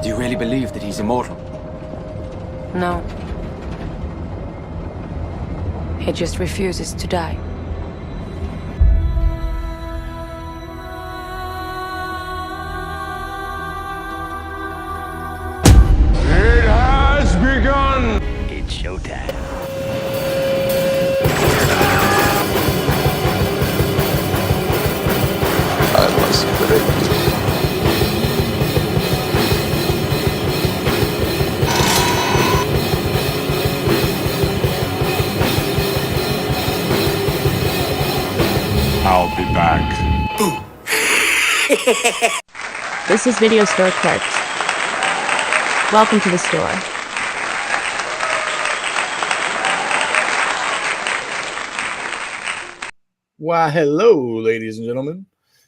Do you really believe that he's immortal? No. He just refuses to die. It has begun! It's showtime. I must break you. I'll be back. This is Video Store Clerks. Welcome to the store. Why, hello, ladies and gentlemen.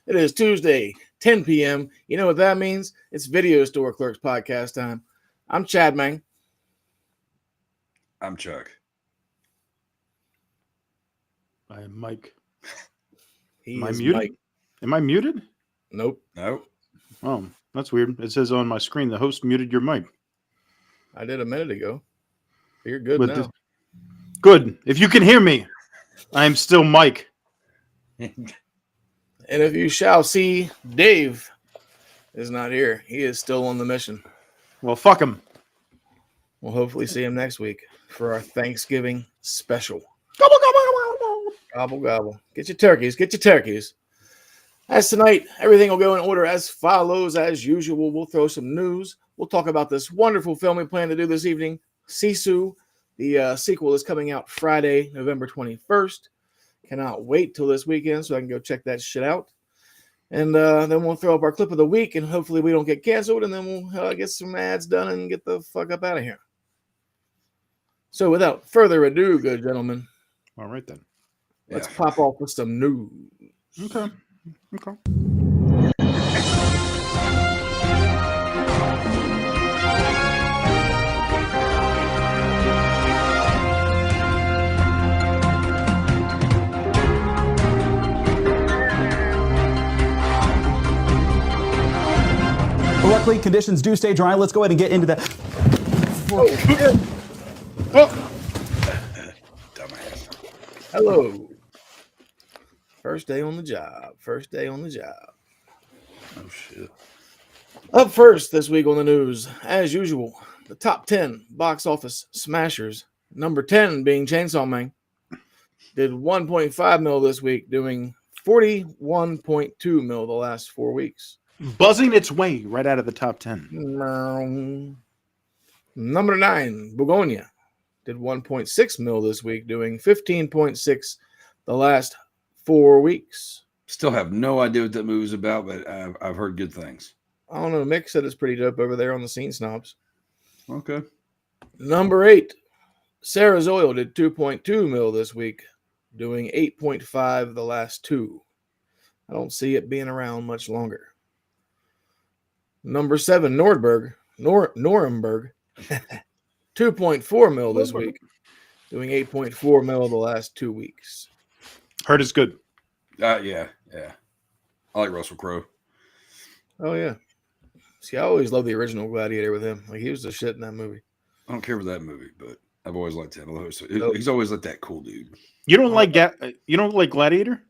It is Tuesday, 10 p.m. You know what that means? It's Video Store Clerks Podcast time. I'm Chad Mang. I'm Chuck. I'm Mike. He Am I is muted? Mike. Am I muted? Nope. No. Oh, that's weird. It says on my screen the host muted your mic. I did a minute ago. You're good But now. Good. If you can hear me, I am still Mike. And if you shall see, Dave is not here. He is still on the mission. Well, fuck him. We'll hopefully see him next week for our Thanksgiving special. Gobble, gobble, gobble, gobble. Gobble, gobble. Get your turkeys. Get your turkeys. As tonight, everything will go in order as follows. As usual, we'll throw some news. We'll talk about this wonderful film we plan to do this evening, Sisu. The sequel is coming out Friday, November 21st. Cannot wait till this weekend so I can go check that shit out. And then we'll throw up our clip of the week, and hopefully we don't get canceled, and then we'll get some ads done and get the fuck up out of here. So without further ado, good gentlemen, All right, then. let's pop off with some news. Okay. Okay. Luckily, conditions do stay dry. Let's go ahead and get into that. Hello. First day on the job. First day on the job. Oh, shit. Up first this week on the news, as usual, the top 10 box office smashers. Number 10 being Chainsaw Man. Did 1.5 mil this week, doing 41.2 mil the last 4 weeks. Buzzing its way right out of the top 10. Number 9, Begonia. Did 1.6 mil this week, doing 15.6 the last 4 weeks. Still have no idea what that movie's about, but I've heard good things. I don't know. Mick said it's pretty dope over there on the Scene Snobs. Okay. Number 8, Sarah's Oil did 2.2 mil this week, doing 8.5 the last 2. I don't see it being around much longer. Number 7, Nuremberg, 2.4 mil this week, doing 8.4 mil the last 2 weeks. Heard it's good. Yeah. I like Russell Crowe. Oh, yeah. See, I always loved the original Gladiator with him. Like, he was the shit in that movie. I don't care for that movie, but I've always liked him. He's always like that cool dude. You don't like Gladiator?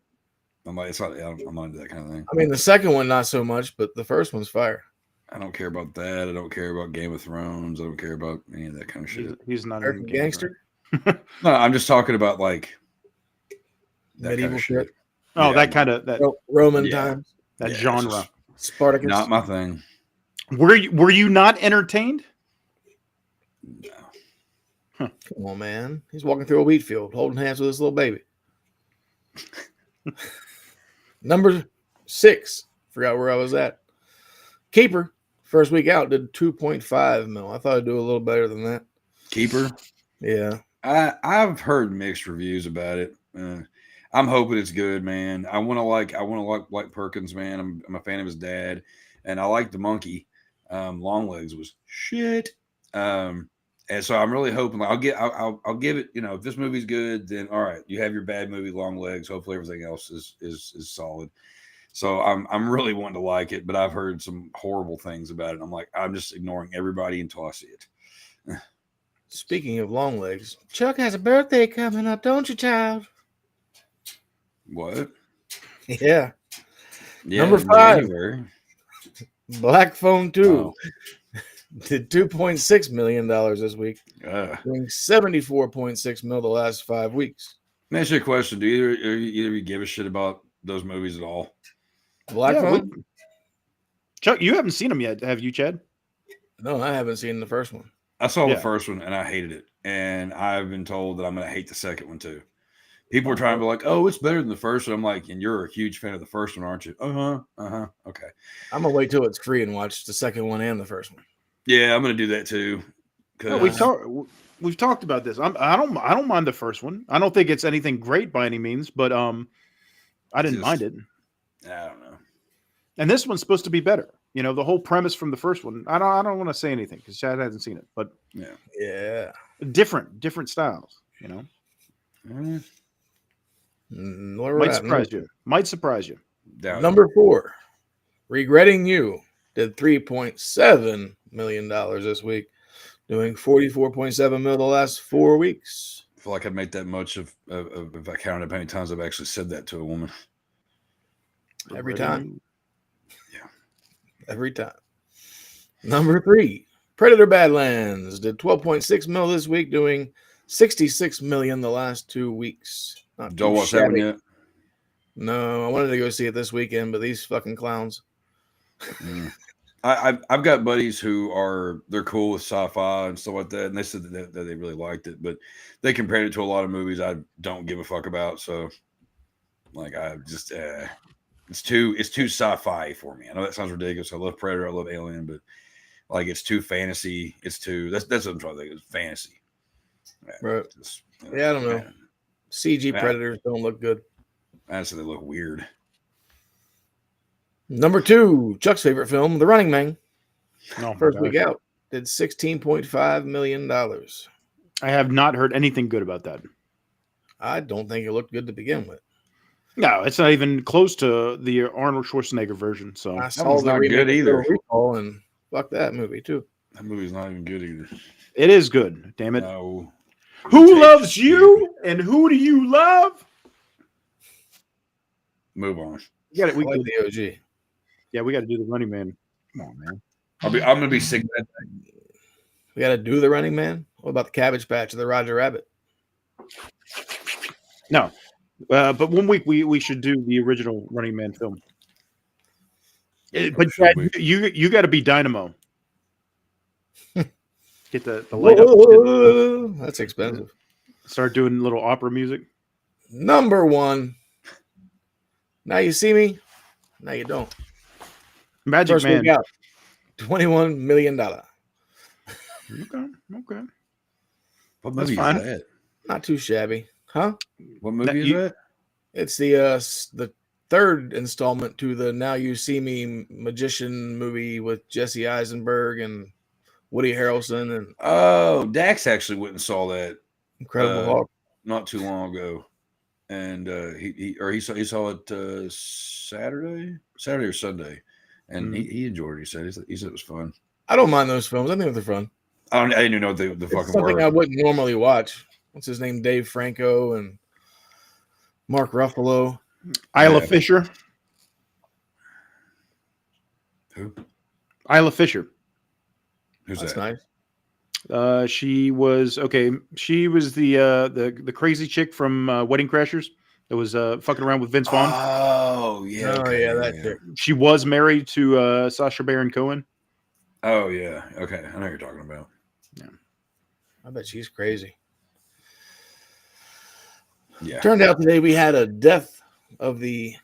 I'm like, I'm not into that kind of thing. I mean, the second one, not so much, but the first one's fire. I don't care about that. I don't care about Game of Thrones. I don't care about any of that kind of shit. He's not American Gangster. No, I'm just talking about like that Medieval kind of shit. Oh, Yeah, that kind of that Roman Yeah. times. that Yeah, genre. it's Spartacus. not my thing. Were you not entertained? No. Come on, man. He's walking through a wheat field, holding hands with his little baby. Number 6. Forgot where I was at. Keeper, first week out, did 2.5 mil. I thought I'd do a little better than that. Keeper. Yeah. I've heard mixed reviews about it. I'm hoping it's good, man. I want to like Perkins, man. I'm a fan of his dad, and I like the monkey. Longlegs was shit. And so I'm really hoping I'll give it. You know, if this movie's good, then all right. You have your bad movie, Longlegs. Hopefully everything else is solid. So I'm really wanting to like it, but I've heard some horrible things about it. I'm like, I'm just ignoring everybody until I see it. Speaking of long legs, Chuck has a birthday coming up, don't you, child? What? Yeah. Yeah, Number in 5. January. Black Phone 2 Oh. did $2.6 million this week, doing $74.6 million the last 5 weeks. Let me ask you a question. Do either of you give a shit about those movies at all? Black Phone? Chuck, you haven't seen them yet, have you, Chad? No, I haven't seen the first one. I saw the first one and I hated it. And I've been told that I'm going to hate the second one too. People are trying to be like, oh, it's better than the first one. I'm like, and you're a huge fan of the first one, aren't you? Okay. I'm going to wait till it's free and watch the second one and the first one. Yeah, I'm going to do that too. No, we've talked about this. I don't mind the first one. I don't think it's anything great by any means, but I didn't mind it. I don't know. And this one's supposed to be better. You know, the whole premise from the first one. I don't want to say anything because Chad hasn't seen it, but yeah, different styles. You know, Might surprise you. Number 4, Regretting You did $3.7 million this week, doing $44.7 million the last 4 weeks. I feel like I'd make that much if I counted how many times I've actually said that to a woman. Every time. Yeah. Every time. Number 3, Predator Badlands did $12.6 million this week, doing $66 million the last 2 weeks. Don't watch that one yet? No, I wanted to go see it this weekend, but these fucking clowns. I've got buddies who they're cool with sci-fi and stuff like that, and they said that they really liked it, but they compared it to a lot of movies I don't give a fuck about. So, like, I just it's too sci-fi for me. I know that sounds ridiculous. I love Predator, I love Alien, but like it's too fantasy. It's too that's what I'm trying to think. It's fantasy. Right. Just, I don't know. CG Predators don't look good. Honestly, they look weird. Number 2, Chuck's favorite film, The Running Man. First week out, did $16.5 million. I have not heard anything good about that. I don't think it looked good to begin with. No, it's not even close to the Arnold Schwarzenegger version. So I saw the not good either. Recall, and fuck that movie too. That movie's not even good either. It is good. Damn it. No. Who loves you and who do you love? Move on. We like the OG. Yeah, we got to do the Running Man. Come on, man. I'm gonna be sick of that thing. We got to do the Running Man. What about the Cabbage Patch or the Roger Rabbit? No, but one week we should do the original Running Man film. But Chad, you got to be Dynamo. Get the light up. That's expensive. Start doing little opera music. Number 1. Now you see me. Now you don't. Magic First Man. week out, $21 million. Okay. What movie is fine. that? Not too shabby, huh? What movie is that? It's the third installment to the Now You See Me magician movie with Jesse Eisenberg and Woody Harrelson and Dax actually went and saw that Incredible Hulk not too long ago, and he saw it Saturday or Sunday, and he enjoyed it. He said it was fun. I don't mind those films. I think they're fun. I didn't even know what the fucking something word. I wouldn't normally watch. What's his name? Dave Franco and Mark Ruffalo. Isla Fisher. Who? Isla Fisher. Who's That's that? nice. She was the crazy chick from Wedding Crashers that was fucking around with Vince Vaughn. Oh yeah. That chick. She was married to Sacha Baron Cohen. Oh yeah. Okay, I know what you're talking about. Yeah. I bet she's crazy. Yeah. Turned out today we had a death of the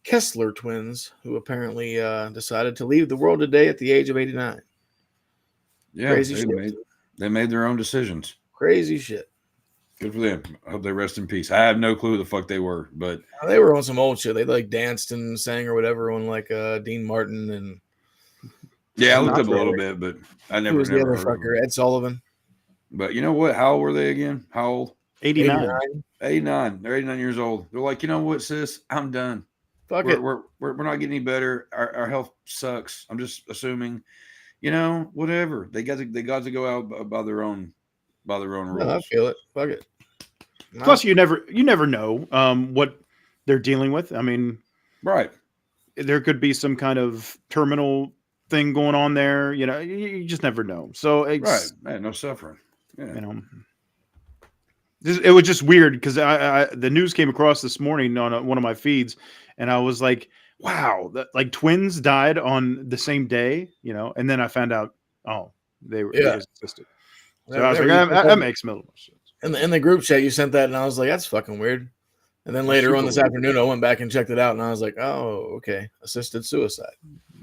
Kessler twins, who apparently decided to leave the world today at the age of 89. Yeah, Crazy shit. They made their own decisions. Crazy shit. Good for them. I hope they rest in peace. I have no clue who the fuck they were, but They were on some old shit. They like danced and sang or whatever on like Dean Martin and yeah, I looked up a little bit, but I who never was the other heard of them. fucker? Ed Sullivan. But you know what? How old were they again? How old? 89. 89. They're 89 years old. They're like, you know what, sis? I'm done. Fuck it. We're not getting any better. Our health sucks. I'm just assuming, whatever. They got to go out by their own rules. No, I feel it. Fuck it. No. Plus, you never know what they're dealing with. I mean, right. There could be some kind of terminal thing going on there. You just never know. So it's right. No suffering. Yeah. It was just weird because the news came across this morning on one of my feeds, and I was like, "Wow, like twins died on the same day," And then I found out, they were assisted. So I was like, that makes a little more sense. In the group chat, you sent that, and I was like, "That's fucking weird." And then later on this afternoon, I went back and checked it out, and I was like, "Oh, okay, assisted suicide."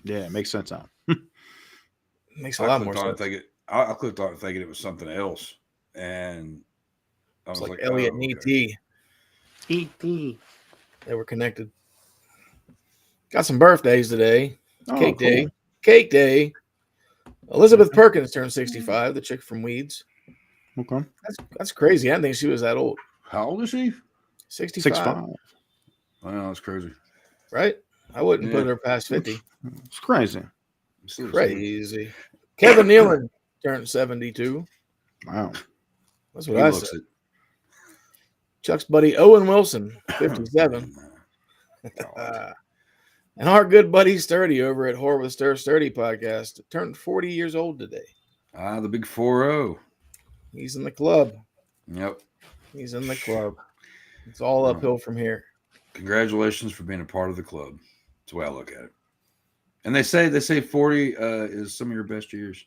Yeah, it makes sense now. Makes a lot more sense. I clicked on it thinking it was something else, and I was like Elliot and okay. E.T. They were connected. Got some birthdays today. Cake day. Cake day. Elizabeth Perkins turned 65, the chick from Weeds. Okay. That's crazy. I didn't think she was that old. How old is she? 65. 65. I know, that's crazy. Right? I wouldn't put her past 50. It's crazy. It's crazy. Kevin Nealon turned 72. Wow. That's what I said. Chuck's buddy Owen Wilson, 57. And our good buddy Sturdy over at Horror with Sturdy podcast turned 40 years old today. The big 4-0. He's in the club. Yep. He's in the club. It's all uphill from here. Congratulations for being a part of the club. That's the way I look at it. And they say 40 is some of your best years.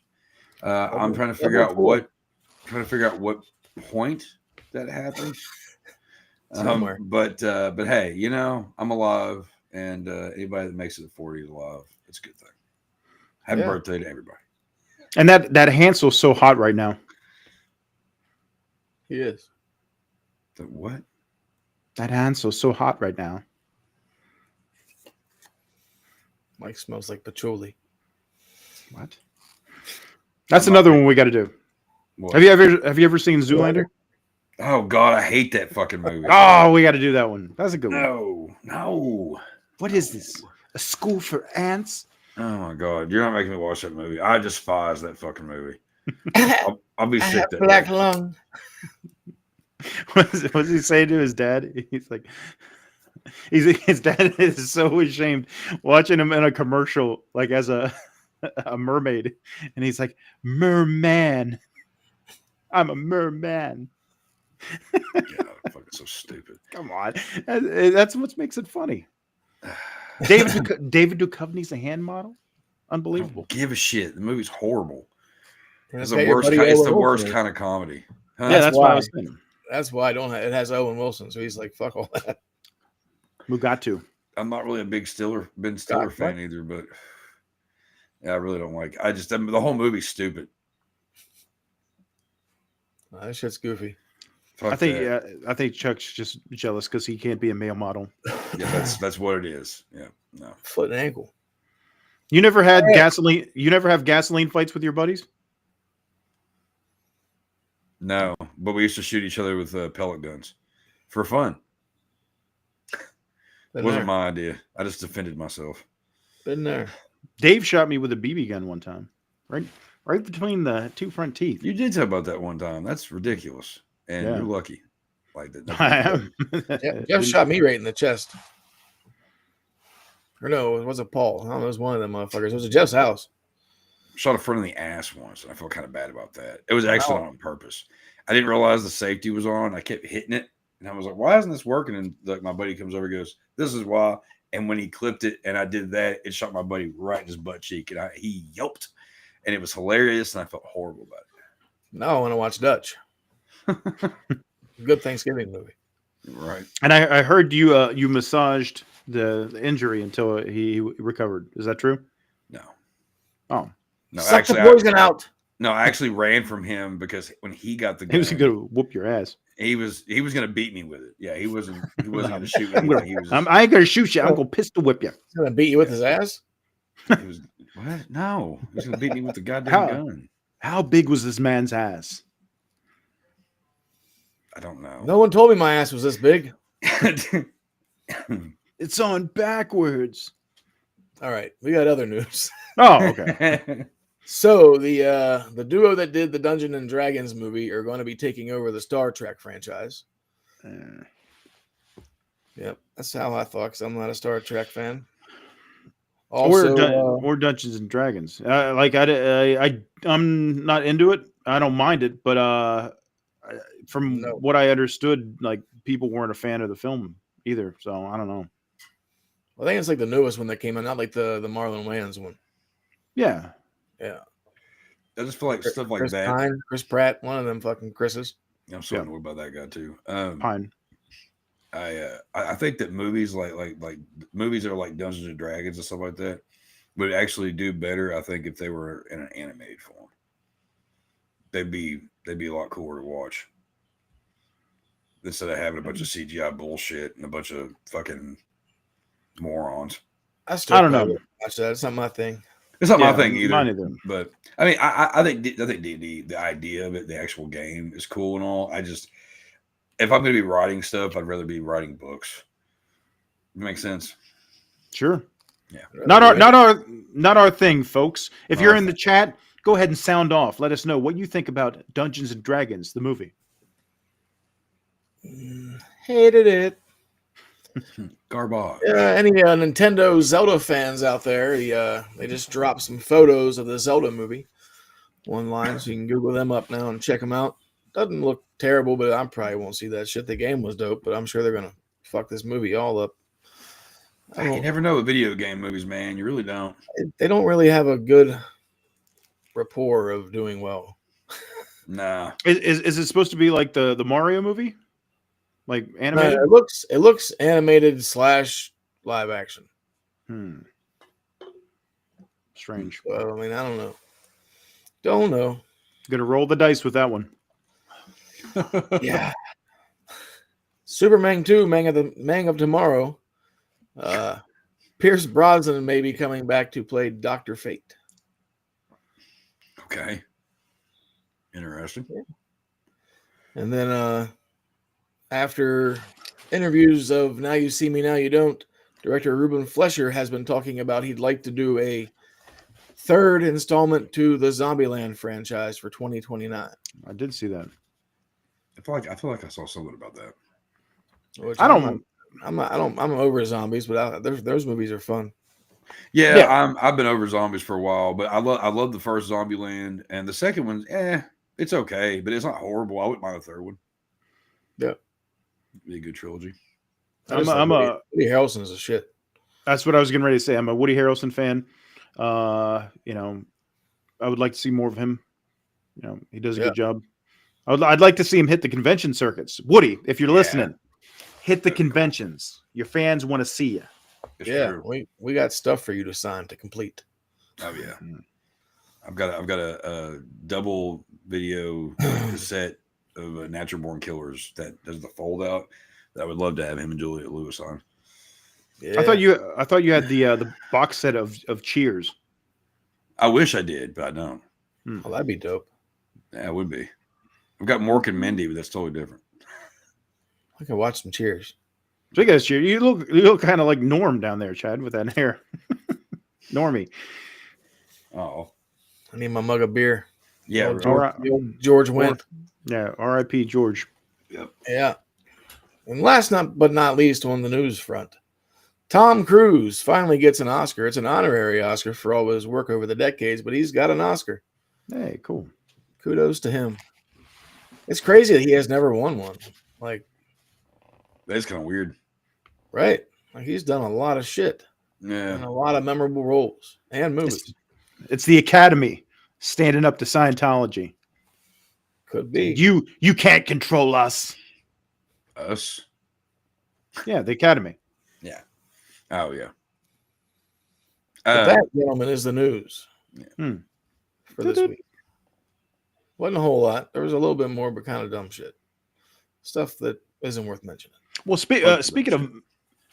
I'm trying to figure out what point that happened. But hey, I'm alive, and anybody that makes it at 40 is alive. It's a good thing. Happy birthday to everybody. And that Hansel's so hot right now. He is. The what? That Hansel's so hot right now. Mike smells like patchouli. What? That's another one we got to do. What? Have you ever seen Zoolander? Oh God, I hate that fucking movie. Oh, we got to do that one. That's a good one. No. What is this? A school for ants? Oh my God, you're not making me watch that movie. I despise that fucking movie. I'll be sick. That black lung. What does he say to his dad? He's like, his dad is so ashamed watching him in a commercial, like as a mermaid, and he's like, "Merman, I'm a merman." God, fucking so stupid. Come on, that's what makes it funny. David Duchovny's a hand model. Unbelievable. Give a shit. The movie's horrible. It's the worst kind of comedy. Huh? Yeah, that's why I was thinking. That's why I don't have, it has Owen Wilson, so he's like, fuck all that. Mugatu. I'm not really a big Ben Stiller fan either, but yeah, I really don't like it. The whole movie's stupid. That shit's goofy. I think Chuck's just jealous because he can't be a male model. Yeah, that's what it is. Yeah, no. Foot and ankle. You never had gasoline. You never have gasoline fights with your buddies? No, but we used to shoot each other with pellet guns for fun. It wasn't my idea. I just defended myself. Been there. Dave shot me with a BB gun one time, right between the two front teeth. You did tell about that one time. That's ridiculous, and you're lucky. Like that. I am. Jeff shot me right in the chest. Or no, it wasn't Paul. I don't know. It was one of them motherfuckers. It was at Jeff's house. Shot a friend in the ass once, and I felt kind of bad about that. It was actually on purpose. I didn't realize the safety was on. I kept hitting it, and I was like, "Why isn't this working?" And like my buddy comes over, and goes, "This is why." And when he clipped it, and I did that, it shot my buddy right in his butt cheek, and he yelped, and it was hilarious, and I felt horrible about it. Now I want to watch Dutch. Good Thanksgiving movie, right? And I heard you massaged the injury until he recovered. Is that true? No. Oh. No, suck actually, the poison out. No, I actually ran from him because when he got the gun, he was going to whoop your ass. He was going to beat me with it. Yeah, he wasn't going to shoot me. I ain't going to shoot you. I'm going to pistol whip you. He's going to beat you with his ass? He was what? No, he's going to beat me with the goddamn gun. How big was this man's ass? I don't know. No one told me my ass was this big. It's on backwards. All right, we got other news. Oh, okay. So the duo that did the Dungeons and Dragons movie are going to be taking over the Star Trek franchise. Yep, that's how I thought. Because I'm not a Star Trek fan. Also, or Dungeons and Dragons. I'm not into it. I don't mind it, but from what I understood, like people weren't a fan of the film either. So I don't know. I think it's like the newest one that came out, not like the Marlon Wayans one. Yeah. Yeah. I just feel like stuff like Chris that. Pine, Chris Pratt, one of them fucking Chris's. I'm so annoyed about that guy too. Pine. I think that movies like movies that are like Dungeons and Dragons and stuff like that would actually do better. I think if they were in an animated form, they'd be a lot cooler to watch instead of having a bunch of CGI bullshit and a bunch of fucking morons. I don't know. Watch that. It's not my thing. It's not my thing either. Mine either. But I mean, I think the idea of it, the actual game, is cool and all. If I'm going to be writing stuff, I'd rather be writing books. Makes sense. Sure. Yeah. Not our thing, folks. If Not you're our in the chat, go ahead and sound off. Let us know what you think about Dungeons and Dragons, the movie. Hated it. Garbage. Any Nintendo Zelda fans out there? They just dropped some photos of the Zelda movie online, so you can Google them up now and check them out. Doesn't look terrible, but I probably won't see that shit. The game was dope, but I'm sure they're gonna fuck this movie all up. You never know with video game movies, man. You really don't. They don't really have a good rapport of doing well. Nah. Is it supposed to be like the Mario movie? Like animated? It looks animated / live action. Strange. Well, I mean, I don't know. Don't know. Gonna roll the dice with that one. Yeah. Superman 2, Mang of Tomorrow. Pierce Brosnan may be coming back to play Dr. Fate. Okay. Interesting. Yeah. And then after interviews of Now You See Me, Now You Don't, director Ruben Fleischer has been talking about he'd like to do a third installment to the Zombieland franchise for 2029. I did see that. I feel like I saw something about that. I'm over zombies, but those movies are fun. Yeah. I've been over zombies for a while, but I love the first Zombieland, and the second one, it's okay, but it's not horrible. I wouldn't mind the third one. Yeah, be a good trilogy. Woody Harrelson's a shit. That's what I was getting ready to say. I'm a Woody Harrelson fan. I would like to see more of him. He does a good job. I'd like to see him hit the convention circuits. Woody, if you're listening, hit the conventions. Your fans want to see you. It's true. we got stuff for you to sign to complete. Oh yeah, I've got a double video cassette of Natural Born Killers that does the fold out. That I would love to have him and Juliette Lewis on. Yeah. I thought you had the box set of Cheers. I wish I did, but I don't. Oh, that'd be dope. Yeah, it would be. I've got Mork and Mindy, but that's totally different. I can watch some Cheers. Speaking of Cheers, you look kind of like Norm down there, Chad, with that hair. Normie. Oh, I need my mug of beer. Yeah, George went. Yeah, R.I.P. George. Yep. Yeah. And last but not least on the news front, Tom Cruise finally gets an Oscar. It's an honorary Oscar for all of his work over the decades, but he's got an Oscar. Hey, cool. Kudos to him. It's crazy that he has never won one. Like, that's kind of weird. Right. Like, he's done a lot of shit. Yeah. And a lot of memorable roles and movies. It's the Academy standing up to Scientology. Could be. You can't control us. Us? Yeah, the Academy. Yeah. Oh, yeah. But that, gentlemen, is the news for this week. Wasn't a whole lot. There was a little bit more, but kind of dumb shit. Stuff that isn't worth mentioning. Well, speaking of,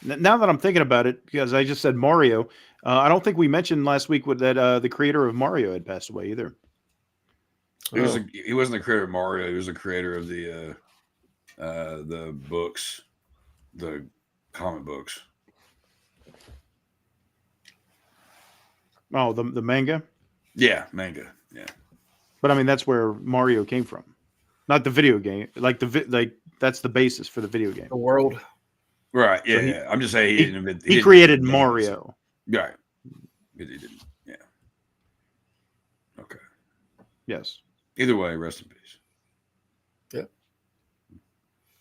now that I'm thinking about it, because I just said Mario, I don't think we mentioned last week that the creator of Mario had passed away either. He wasn't the creator of Mario. He was the creator of the books, the comic books. Oh, the manga. Yeah, manga. Yeah. But I mean, that's where Mario came from, not the video game. Like that's the basis for the video game. The world. Right. Yeah. So yeah. I'm just saying he didn't created name Mario. it. Right. He didn't. Yeah. Okay. Yes. Either way, rest in peace.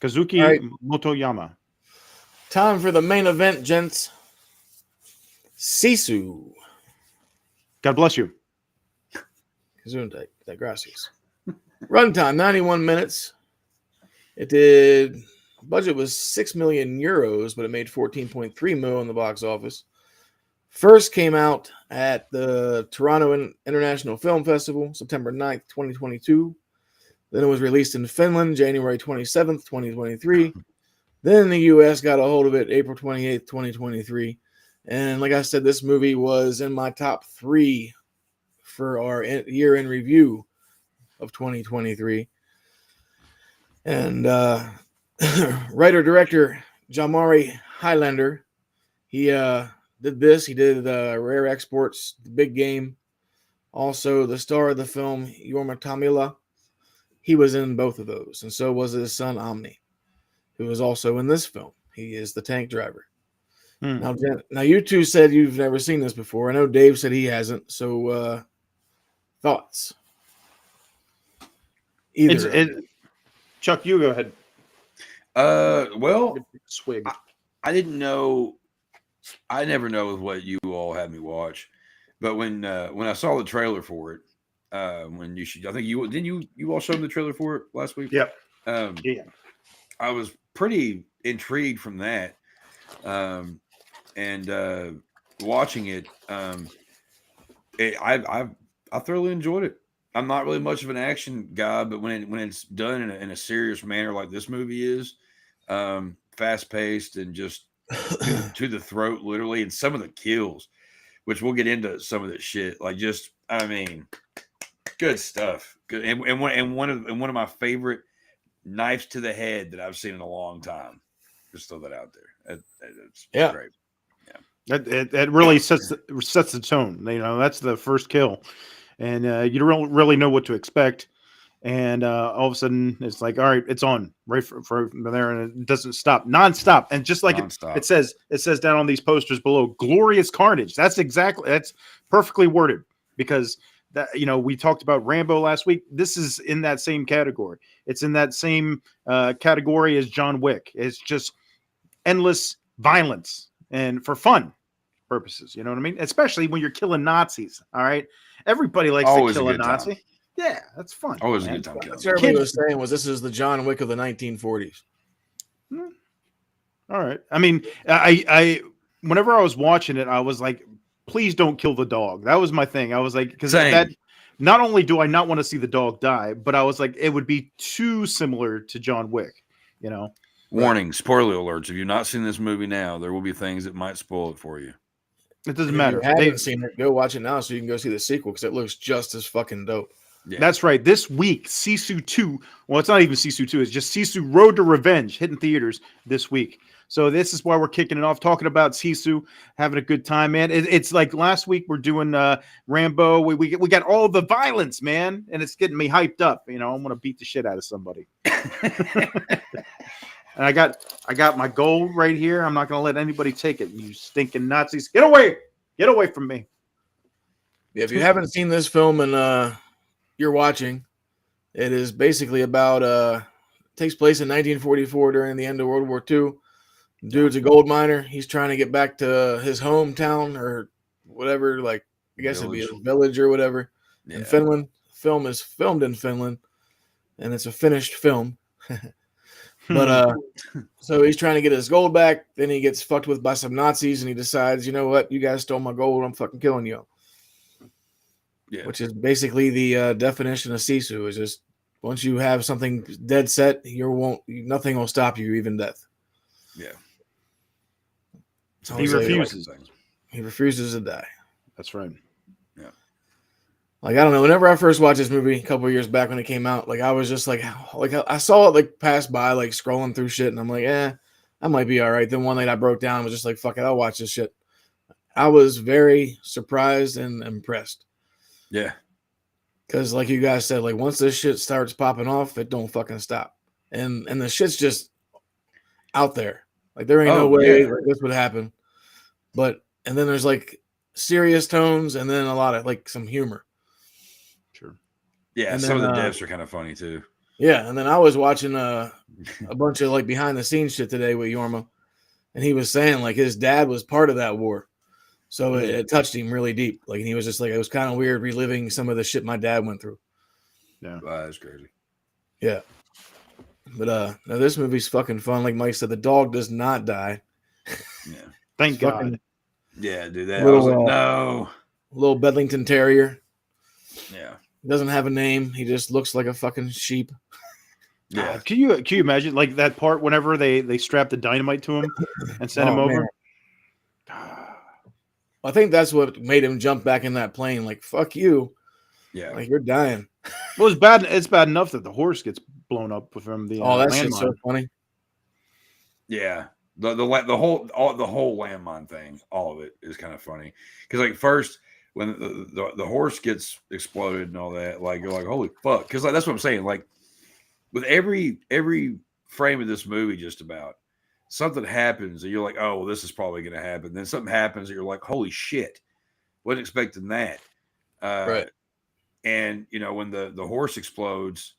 Kazuki All right. Motoyama. Time for the main event, gents. Sisu. God bless you. Gesundheit. Gracias. Runtime 91 minutes. It did. Budget was 6 million euros, but it made 14.3 mil in the box office. First came out at the Toronto International Film Festival, September 9th, 2022. Then it was released in Finland, January 27th, 2023. Then the U.S. got a hold of it April 28th, 2023. And like I said, this movie was in my top 3 for our year in review of 2023. And writer-director Jamari Highlander, he did this. He did Rare Exports, The Big Game. Also, the star of the film, Jorma Tamila. He was in both of those, and so was his son Omni, who was also in this film. He is the tank driver. Now, you two said you've never seen this before. I know Dave said he hasn't. So, thoughts? Chuck, you go ahead. Well, Swig. I didn't know. I never know what you all had me watch, but when I saw the trailer for it, when you should, I think you all showed the trailer for it last week. Yep. Yeah. I was pretty intrigued from that, and watching it, I thoroughly enjoyed it. I'm not really much of an action guy, but when it's done in a serious manner like this movie is, fast paced and just to the throat, literally, and some of the kills, which we'll get into some of this shit. Like, just, I mean, good stuff. Good, and one of my favorite knives to the head that I've seen in a long time. Just throw that out there. It's great. Yeah, it really sets the tone. You know, that's the first kill, and you don't really know what to expect. And all of a sudden, it's like, all right, it's on right from there, and it doesn't stop, nonstop. And just like it says down on these posters below, glorious carnage. That's perfectly worded, because that, you know, we talked about Rambo last week. This is in that same category. It's in that same category as John Wick. It's just endless violence and for fun purposes. You know what I mean? Especially when you're killing Nazis. All right, everybody likes to kill a Nazi. Time. Yeah, that's fun. Always a good time. That's what everybody was saying was this is the John Wick of the 1940s. All right. I mean, I whenever I was watching it, I was like, please don't kill the dog. That was my thing. I was like, because that not only do I not want to see the dog die, but I was like, it would be too similar to John Wick, you know. Warning, spoiler alerts. If you've not seen this movie now, there will be things that might spoil it for you. It doesn't matter. If you haven't seen it, go watch it now so you can go see the sequel, because it looks just as fucking dope. Yeah. That's right. This week, Sisu 2. Well, it's not even Sisu 2. It's just Sisu Road to Revenge hitting theaters this week. So this is why we're kicking it off, talking about Sisu, having a good time, man. It's like last week we're doing Rambo. We got all the violence, man, and it's getting me hyped up. You know, I'm gonna beat the shit out of somebody. And I got my gold right here. I'm not gonna let anybody take it. You stinking Nazis, get away from me. Yeah, if you haven't seen this film and you're watching, it is basically about takes place in 1944 during the end of World War II. Dude's a gold miner. He's trying to get back to his hometown or whatever, like I guess it'd be a village or whatever in Finland. Film is filmed in Finland, and it's a finished film. But so he's trying to get his gold back. Then he gets fucked with by some Nazis, and he decides, you know what, you guys stole my gold. I'm fucking killing you. Yeah, which is basically the definition of Sisu. Is just once you have something dead set, nothing will stop you, even death. Yeah. He refuses. He refuses to die. That's right. Yeah. Like, I don't know. Whenever I first watched this movie a couple of years back when it came out, like I was just like I saw it like pass by, like scrolling through shit, and I'm like, I might be all right. Then one night I broke down and was just like, fuck it, I'll watch this shit. I was very surprised and impressed. Yeah. Because like you guys said, like once this shit starts popping off, it don't fucking stop. And the shit's just out there. Like there ain't no way like, this would happen. And then there's like serious tones and then a lot of like some humor. Sure. Yeah, and some then, of the deaths are kind of funny too. Yeah, and then I was watching a bunch of like behind the scenes shit today with Yorma, and he was saying like his dad was part of that war. So it touched him really deep. Like, and he was just like, it was kind of weird reliving some of the shit my dad went through. Yeah. Wow, that's crazy. Yeah. But no, this movie's fucking fun. Like Mike said, the dog does not die. Yeah. Thank God. Yeah, dude. That Little, I was like, no. Little Bedlington Terrier. Yeah. Doesn't have a name. He just looks like a fucking sheep. Yeah. Can you imagine like that part whenever they strap the dynamite to him and send him over? I think that's what made him jump back in that plane. Like, fuck you. Yeah. Like, you're dying. Well, it's bad. It's bad enough that the horse gets blown up from the that's landmine. so funny. Yeah. The whole landmine thing, all of it is kind of funny. Because like first when the horse gets exploded and all that, like you're like, holy fuck. Because like that's what I'm saying. Like with every frame of this movie, just about something happens and you're like, oh, well, this is probably going to happen. Then something happens and you're like, holy shit, wasn't expecting that. Right. And you know when the horse explodes,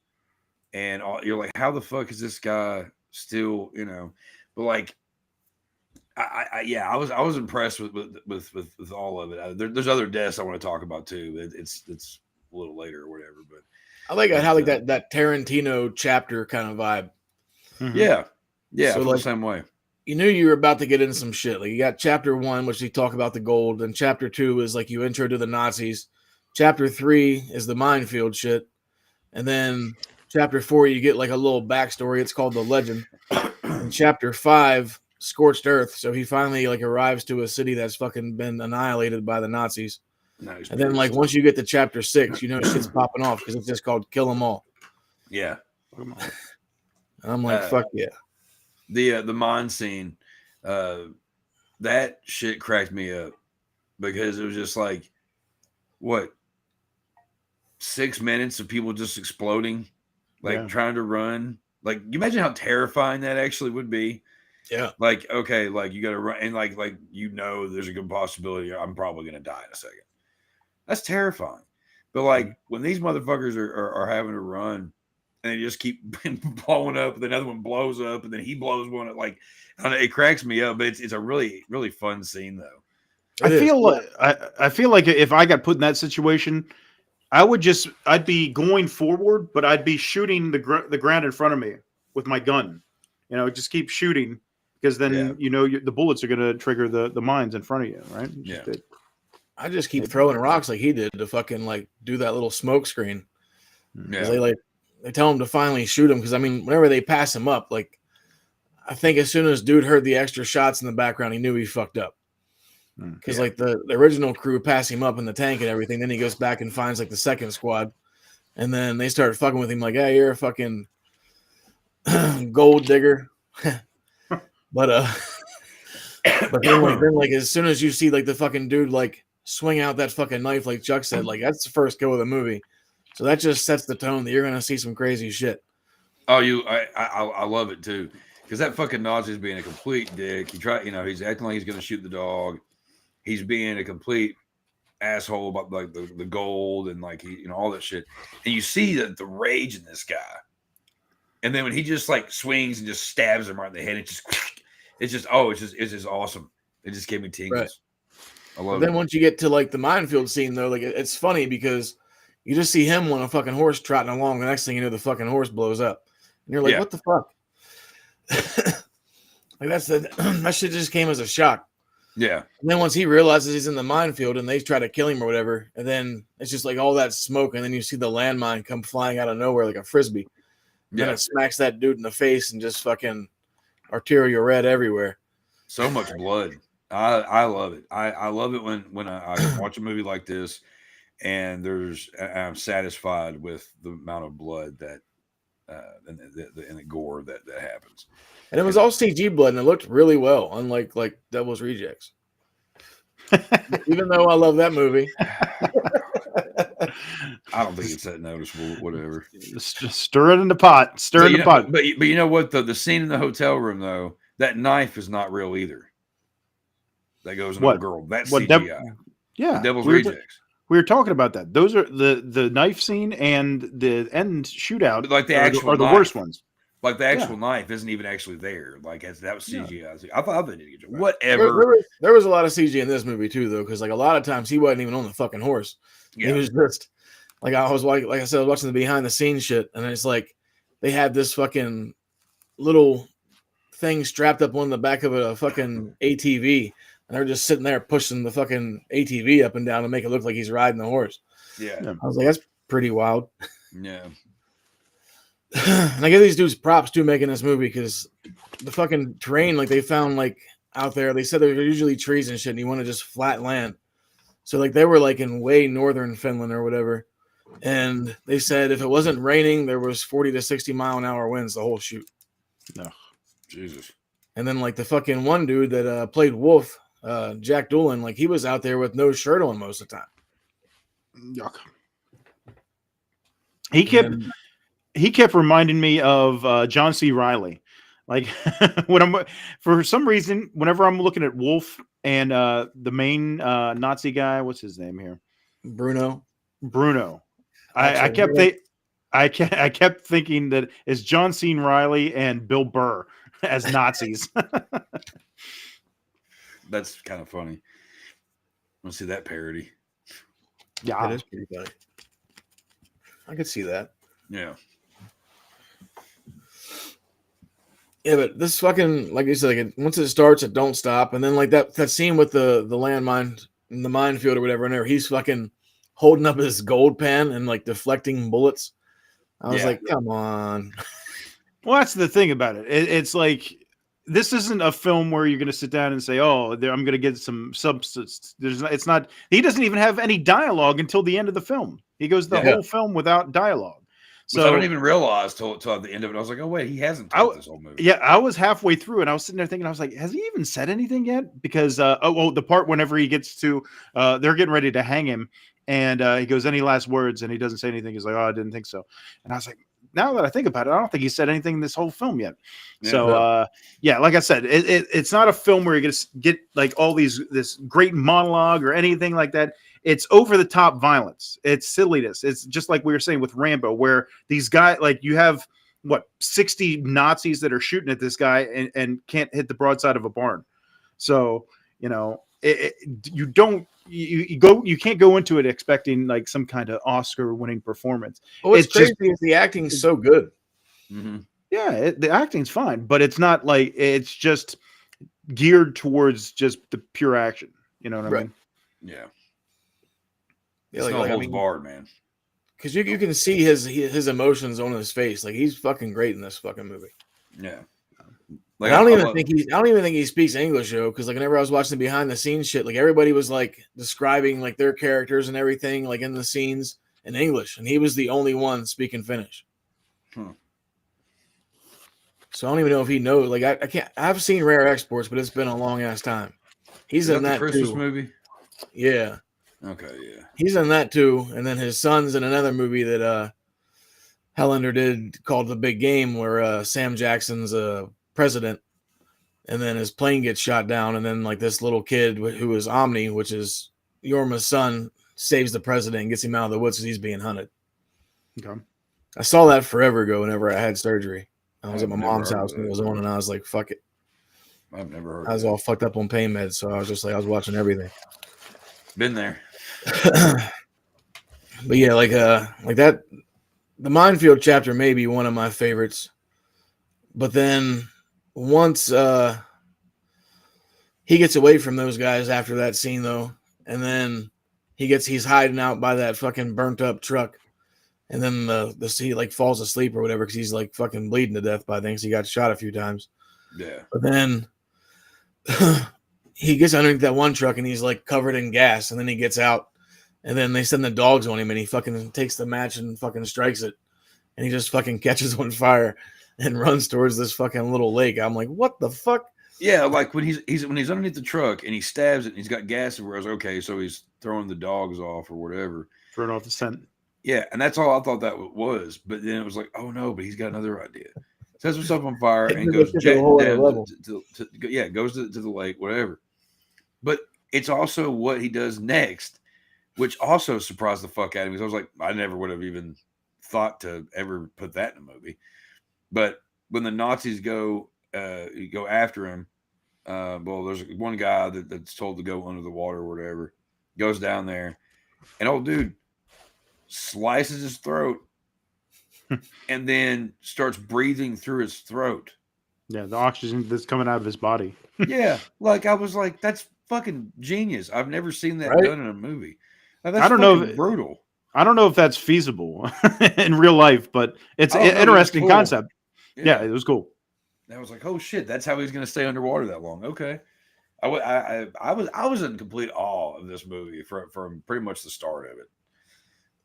and you're like, how the fuck is this guy still? You know, but like, I was impressed with all of it. There's other deaths I want to talk about too. It's a little later or whatever. But I like how like that Tarantino chapter kind of vibe. Mm-hmm. Yeah. So like, like, the same way. You knew you were about to get into some shit. Like you got chapter 1, which they talk about the gold, and chapter 2 is like you intro to the Nazis. Chapter 3 is the minefield shit, and then chapter 4 you get like a little backstory. It's called the Legend. And chapter 5, Scorched Earth. So he finally like arrives to a city that's fucking been annihilated by the Nazis. Nice. And then like once you get to chapter 6, you know shit's popping off because it's just called Kill 'Em All. Yeah. And I'm like, fuck yeah. The mine scene, that shit cracked me up because it was just like, what, 6 minutes of people just exploding, like trying to run. Like, you imagine how terrifying that actually would be. Yeah. Like, okay, like you got to run, and like you know, there's a good possibility I'm probably gonna die in a second. That's terrifying. But like when these motherfuckers are having to run, and they just keep blowing up, and another one blows up, and then he blows one up. Like, I don't know, it cracks me up. But it's a really, really fun scene, though. I feel like if I got put in that situation, I'd be going forward, but I'd be shooting the ground in front of me with my gun. You know, just keep shooting because then you know the bullets are going to trigger the mines in front of you, right? I just keep throwing rocks like he did to fucking like do that little smoke screen. Yeah. They tell him to finally shoot him because I mean, whenever they pass him up, like I think as soon as dude heard the extra shots in the background, he knew he fucked up. Because like the original crew pass him up in the tank and everything, then he goes back and finds like the second squad, and then they start fucking with him like, "Hey, you're a fucking gold digger." but then like as soon as you see like the fucking dude like swing out that fucking knife, like Chuck said, like that's the first go of the movie. So that just sets the tone that you're gonna see some crazy shit. Oh, I love it too, because that fucking Nazi's being a complete dick. He's acting like he's gonna shoot the dog. He's being a complete asshole about like the gold and like all that shit. And you see the rage in this guy. And then when he just like swings and just stabs him right in the head, it's just awesome. It just gave me tingles. Right. I love it. Then once you get to like the minefield scene though, like it's funny because you just see him on a fucking horse trotting along. The next thing you know, the fucking horse blows up. And you're like, what the fuck? Like that shit just came as a shock. Yeah. And then once he realizes he's in the minefield and they try to kill him or whatever, and then it's just like all that smoke, and then you see the landmine come flying out of nowhere like a frisbee. And then it smacks that dude in the face and just fucking arterial red everywhere. So much blood. I love it. I love it when I watch a movie like this and I'm satisfied with the amount of blood that and the gore that happens. And it was all CG blood, and it looked really well, unlike like Devil's Rejects. Even though I love that movie. I don't think it's that noticeable. Whatever. Just stir it in the pot. Stir in the pot. But you know what? The scene in the hotel room, though, that knife is not real either. That goes in a girl. That's CGI. Yeah. The Devil's Rejects. We were talking about that. Those are the knife scene and the end shootout. Like the actual are the worst ones. Like the actual knife isn't even actually there. Like that was CGI. I thought they did whatever. There was a lot of CG in this movie too, though, because like a lot of times he wasn't even on the fucking horse. Yeah. He was just like I was like I said, I was watching the behind the scenes shit, and it's like they had this fucking little thing strapped up on the back of a fucking ATV, and they're just sitting there pushing the fucking ATV up and down to make it look like he's riding the horse. Yeah, I was like, that's pretty wild. Yeah. And I give these dudes props too making this movie, because the fucking terrain like they found like out there, they said there were usually trees and shit, and you want to just flat land. So like they were like in way northern Finland or whatever, and they said if it wasn't raining, there was 40 to 60 mile an hour winds the whole shoot. No, Jesus. And then like the fucking one dude that played Wolf, Jack Doolin, like he was out there with no shirt on most of the time. Yuck. He kept reminding me of John C. Reilly. Like for some reason, whenever I'm looking at Wolf and the main Nazi guy, what's his name here? Bruno. I kept thinking that it's John C. Reilly and Bill Burr as Nazis. That's kind of funny. Want to see that parody? Yeah, that is pretty funny. I could see that. Yeah. Yeah, but this fucking, like you said, like once it starts, it don't stop. And then like that scene with the landmine in the minefield or whatever, and there he's fucking holding up his gold pen and like deflecting bullets. I was like, come on. Well, that's the thing about it. It's like, this isn't a film where you're going to sit down and say, "Oh, I'm going to get some substance." It's not. He doesn't even have any dialogue until the end of the film. He goes the whole film without dialogue. So I don't even realize till at the end of it. I was like, "Oh wait, he hasn't talked this whole movie." Yeah, I was halfway through, and I was sitting there thinking, I was like, "Has he even said anything yet?" Because the part whenever he gets to, they're getting ready to hang him, and he goes, "Any last words?" And he doesn't say anything. He's like, "Oh, I didn't think so." And I was like, now that I think about it, I don't think he said anything in this whole film yet. Yeah, so, like I said, it's not a film where you're going to get like all this great monologue or anything like that. It's over the top violence. It's silliness. It's just like we were saying with Rambo, where these guys, like you have 60 Nazis that are shooting at this guy and can't hit the broadside of a barn. So, you know, you can't go into it expecting like some kind of Oscar winning performance. Oh, it's crazy because the acting's so good. Mm-hmm. Yeah, the acting's fine, but it's not like it's just geared towards just the pure action. You know what I mean? Yeah. Yeah, it's not holds barred, man. Because you can see his emotions on his face. Like he's fucking great in this fucking movie. Yeah. Like I don't even think he speaks English, though, because like whenever I was watching the behind the scenes shit, like everybody was like describing like their characters and everything like in the scenes in English, and he was the only one speaking Finnish. So I don't even know if he knows. Like I can't. I've seen Rare Exports, but it's been a long ass time. He's in that Christmas too. movie. Yeah. Okay. Yeah. He's in that too, and then his son's in another movie that Helander did called The Big Game, where Sam Jackson's president, and then his plane gets shot down, and then like this little kid who is Omni, which is Yorma's son, saves the president and gets him out of the woods because he's being hunted. Okay. I saw that forever ago whenever I had surgery. I was at my mom's house when it was on, and I was like, fuck it. I've never heard I was all fucked up on pain meds, so I was just like, I was watching everything. Been there. But yeah, like that, the minefield chapter may be one of my favorites. But then once he gets away from those guys after that scene, though, and then he's hiding out by that fucking burnt up truck, and then he like falls asleep or whatever because he's like fucking bleeding to death by things. He got shot a few times. Yeah. But then he gets underneath that one truck and he's like covered in gas, and then he gets out, and then they send the dogs on him, and he fucking takes the match and fucking strikes it, and he just fucking catches on fire and runs towards this fucking little lake. I'm like, what the fuck? Yeah, like when he's underneath the truck and he stabs it and he's got gas everywhere. I was like, okay, so he's throwing the dogs off or whatever. Throwing off the scent. Yeah, and that's all I thought that was. But then it was like, oh no, but he's got another idea. Sets himself on fire and goes jetting down goes to the lake, whatever. But it's also what he does next, which also surprised the fuck out of me. Because I was like, I never would have even thought to ever put that in a movie. But when the Nazis go after him, well, there's one guy that's told to go under the water or whatever, goes down there, and old dude slices his throat and then starts breathing through his throat. Yeah, the oxygen that's coming out of his body. Yeah, like I was like, that's fucking genius. I've never seen that done in a movie. Now, that's I don't know if brutal. I don't know if that's feasible in real life, but it's an interesting concept. Yeah, it was cool. I was like, oh shit, that's how he's going to stay underwater that long. Okay. I was in complete awe of this movie from pretty much the start of it.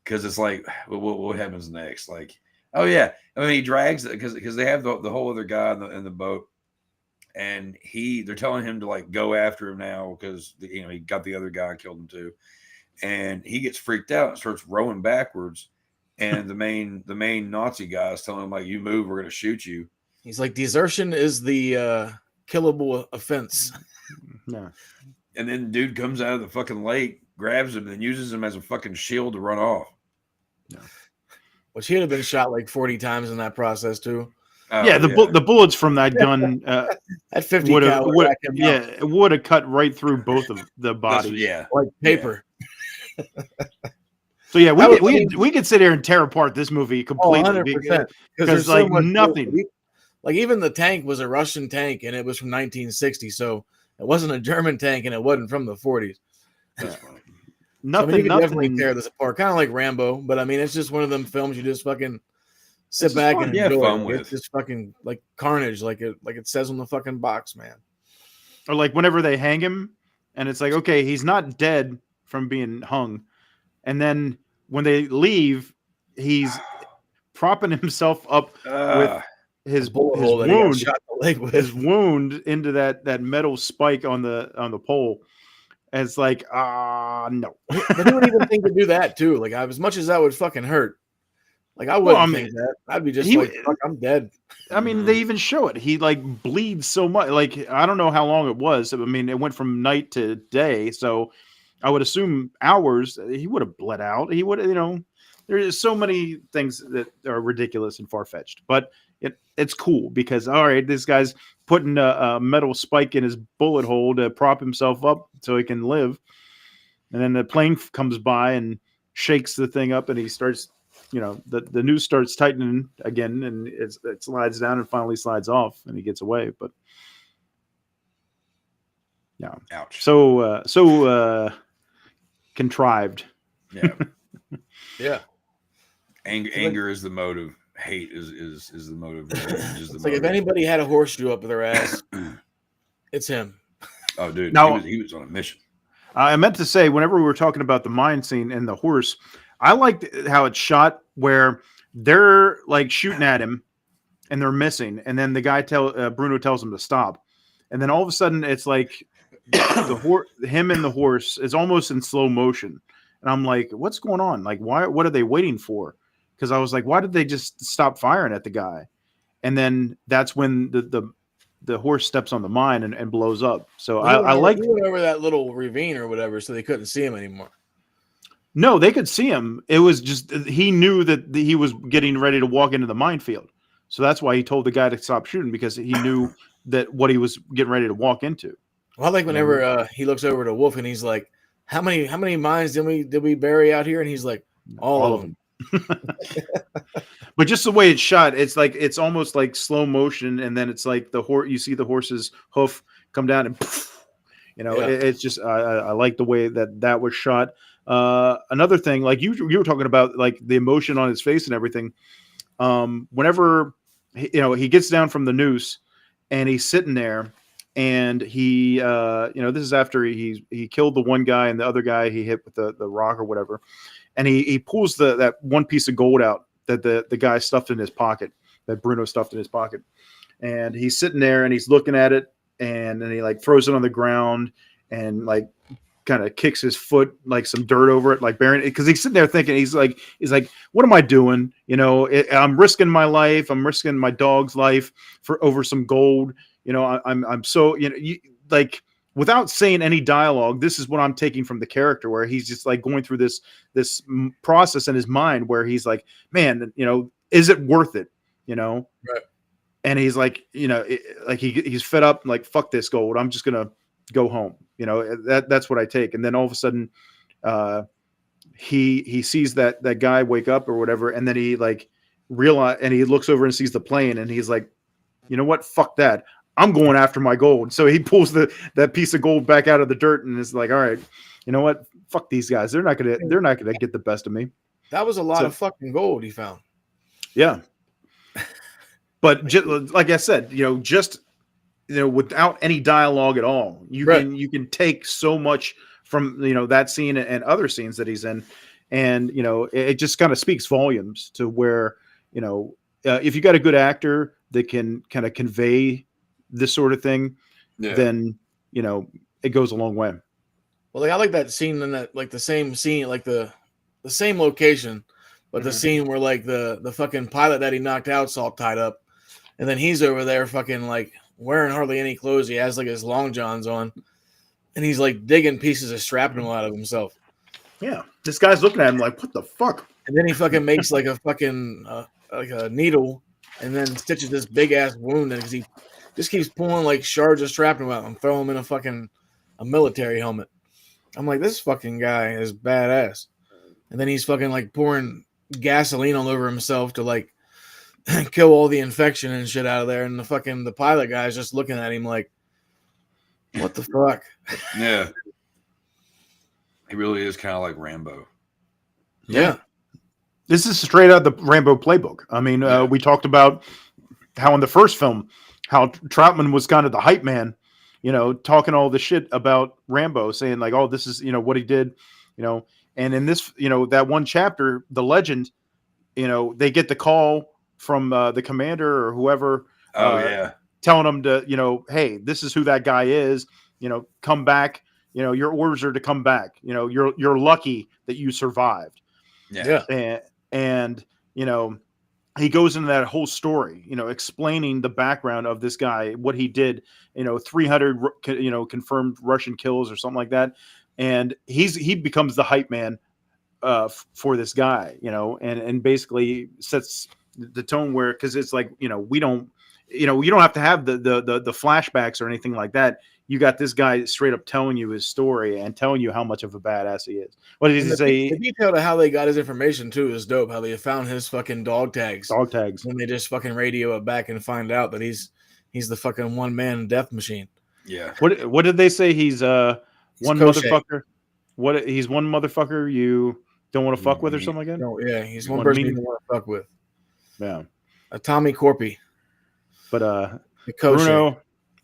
Because it's like, what happens next? Like, oh yeah, I mean, he drags it because they have the whole other guy in the boat, and they're telling him to like go after him now because he got the other guy and killed him too, and he gets freaked out and starts rowing backwards, and the main Nazi guy is telling him like, you move, we're gonna shoot you. He's like, desertion is the killable offense. Yeah. And then dude comes out of the fucking lake, grabs him, and uses him as a fucking shield to run off. Yeah. Which he'd have been shot like 40 times in that process too. Yeah, the bullets from that gun at 50 would have cut right through both of the body. Like paper. Yeah. So yeah, we could sit here and tear apart this movie completely because there's like so nothing. Like even the tank was a Russian tank and it was from 1960, so it wasn't a German tank and it wasn't from the 40s. Nothing. So, I mean, you can definitely tear this apart, kind of like Rambo. But I mean, it's just one of them films you just fucking sit back and enjoy. Fun with. It's just fucking like carnage, like it says on the fucking box, man. Or like whenever they hang him, and it's like, okay, he's not dead from being hung, and then when they leave, he's propping himself up with his wound, his wound into that metal spike on the pole. And it's like, no. But who would even think to do that too? Like, as much as that would fucking hurt, like I wouldn't think that. I'd be just like, fuck, I'm dead. I mean, they even show it. He like bleeds so much. Like, I don't know how long it was. I mean, it went from night to day, so I would assume hours. He would have bled out. He would, there's so many things that are ridiculous and far-fetched, but it's cool because, all right, this guy's putting a metal spike in his bullet hole to prop himself up so he can live. And then the plane comes by and shakes the thing up, and he starts, the noose starts tightening again, and it slides down and finally slides off, and he gets away. But yeah, ouch. So contrived. Yeah. Yeah. Anger is the motive. Hate is the motive. It's like if anybody had a horseshoe up their ass, it's him. Oh, dude, now, he was on a mission. I meant to say, whenever we were talking about the mine scene and the horse, I liked how it's shot where they're like shooting at him and they're missing, and then the guy Bruno tells him to stop, and then all of a sudden it's like him and the horse is almost in slow motion, and I'm like, what's going on? Like, why? What are they waiting for? Because I was like, why did they just stop firing at the guy? And then that's when the horse steps on the mine and blows up. So I like he went over that little ravine or whatever, so they couldn't see him anymore. No, they could see him. It was just he knew that he was getting ready to walk into the minefield. So that's why he told the guy to stop shooting, because he knew that what he was getting ready to walk into. Well, I like whenever he looks over to Wolf and he's like, "How many mines did we bury out here?" And he's like, "All of them." But just the way it's shot, it's like it's almost like slow motion, and then it's like you see the horse's hoof come down and poof, it's just I like the way that was shot. Another thing, like you were talking about, like the emotion on his face and everything. Whenever he gets down from the noose and he's sitting there, and he this is after he killed the one guy, and the other guy he hit with the rock or whatever, and he pulls that one piece of gold out that the guy stuffed in his pocket, that Bruno stuffed in his pocket, and he's sitting there and he's looking at it, and then he like throws it on the ground and like kind of kicks his foot, like some dirt over it, like burying it. Cause he's sitting there thinking, he's like, what am I doing? You know, I'm risking my life. I'm risking my dog's life for over some gold. You know, I'm so, you know, like without saying any dialogue, this is what I'm taking from the character, where he's just like going through this process in his mind where he's like, man, you know, is it worth it? You know? Right. And he's like, you know, like he's fed up, like, fuck this gold. I'm just going to go home. You know, that's what I take. And then all of a sudden, he sees that guy wake up or whatever. And then he like realize, and he looks over and sees the plane, and he's like, you know what? Fuck that. I'm going after my gold. So he pulls that piece of gold back out of the dirt and is like, all right, you know what? Fuck these guys. They're not gonna get the best of me. That was a lot of fucking gold he found. Yeah. But just, like I said, you know, just, you know, without any dialogue at all, you can take so much from, you know, that scene and other scenes that he's in. And, you know, it just kind of speaks volumes to where, you know, if you got a good actor that can kind of convey this sort of thing, then, you know, it goes a long way. Well, like, I like that scene in that, like the same scene, like the same location, but the scene where like the fucking pilot that he knocked out's all tied up. And then he's over there fucking like wearing hardly any clothes. He has like his long johns on, and he's like digging pieces of shrapnel out of himself. Yeah, this guy's looking at him like, what the fuck? And then he fucking makes like a fucking like a needle, and then stitches this big ass wound, because he just keeps pulling like shards of shrapnel out and throw him in a military helmet. I'm like, this fucking guy is badass. And then he's fucking like pouring gasoline all over himself to like kill all the infection and shit out of there. And the pilot guy is just looking at him like, what the fuck? Yeah. He really is kind of like Rambo. Yeah. This is straight out the Rambo playbook. I mean, we talked about how in the first film, how Troutman was kind of the hype man, you know, talking all the shit about Rambo, saying like, oh, this is, you know, what he did, you know. And in this, you know, that one chapter, the legend, you know, they get the call from the commander or whoever. Telling them to, you know, hey, this is who that guy is, you know, come back. You know, your orders are to come back. You know, you're lucky that you survived. Yeah. And you know, he goes into that whole story, you know, explaining the background of this guy, what he did, you know, 300, you know, confirmed Russian kills or something like that. And he becomes the hype man for this guy, you know, and basically sets the tone where, because it's like, you know, you don't have to have the flashbacks or anything like that. You got this guy straight up telling you his story and telling you how much of a badass he is. What did he say? The detail to how they got his information too is dope. How they found his fucking dog tags. And they just fucking radio it back and find out that he's the fucking one man death machine. Yeah. What did they say? He's one motherfucker. He's one motherfucker you don't want to fuck with or something like that? No, yeah, he's one person you don't want to fuck with. Yeah. A Tommy Corpy. But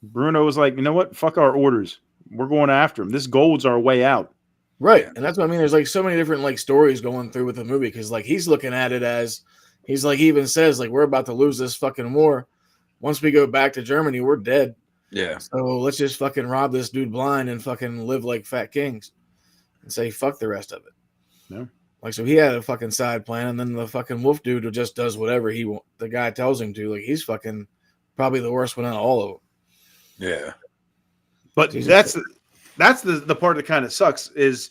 Bruno was like, you know what? Fuck our orders. We're going after him. This gold's our way out. Right. And that's what I mean. There's like so many different like stories going through with the movie, because like he's looking at it as, he's like, he even says like, we're about to lose this fucking war. Once we go back to Germany, we're dead. Yeah. So let's just fucking rob this dude blind and fucking live like fat kings and say fuck the rest of it. No. Like, so he had a fucking side plan, and then the fucking wolf dude who just does whatever the guy tells him to. Like, he's fucking probably the worst one out of all of them. Yeah. But that's the part that kind of sucks is,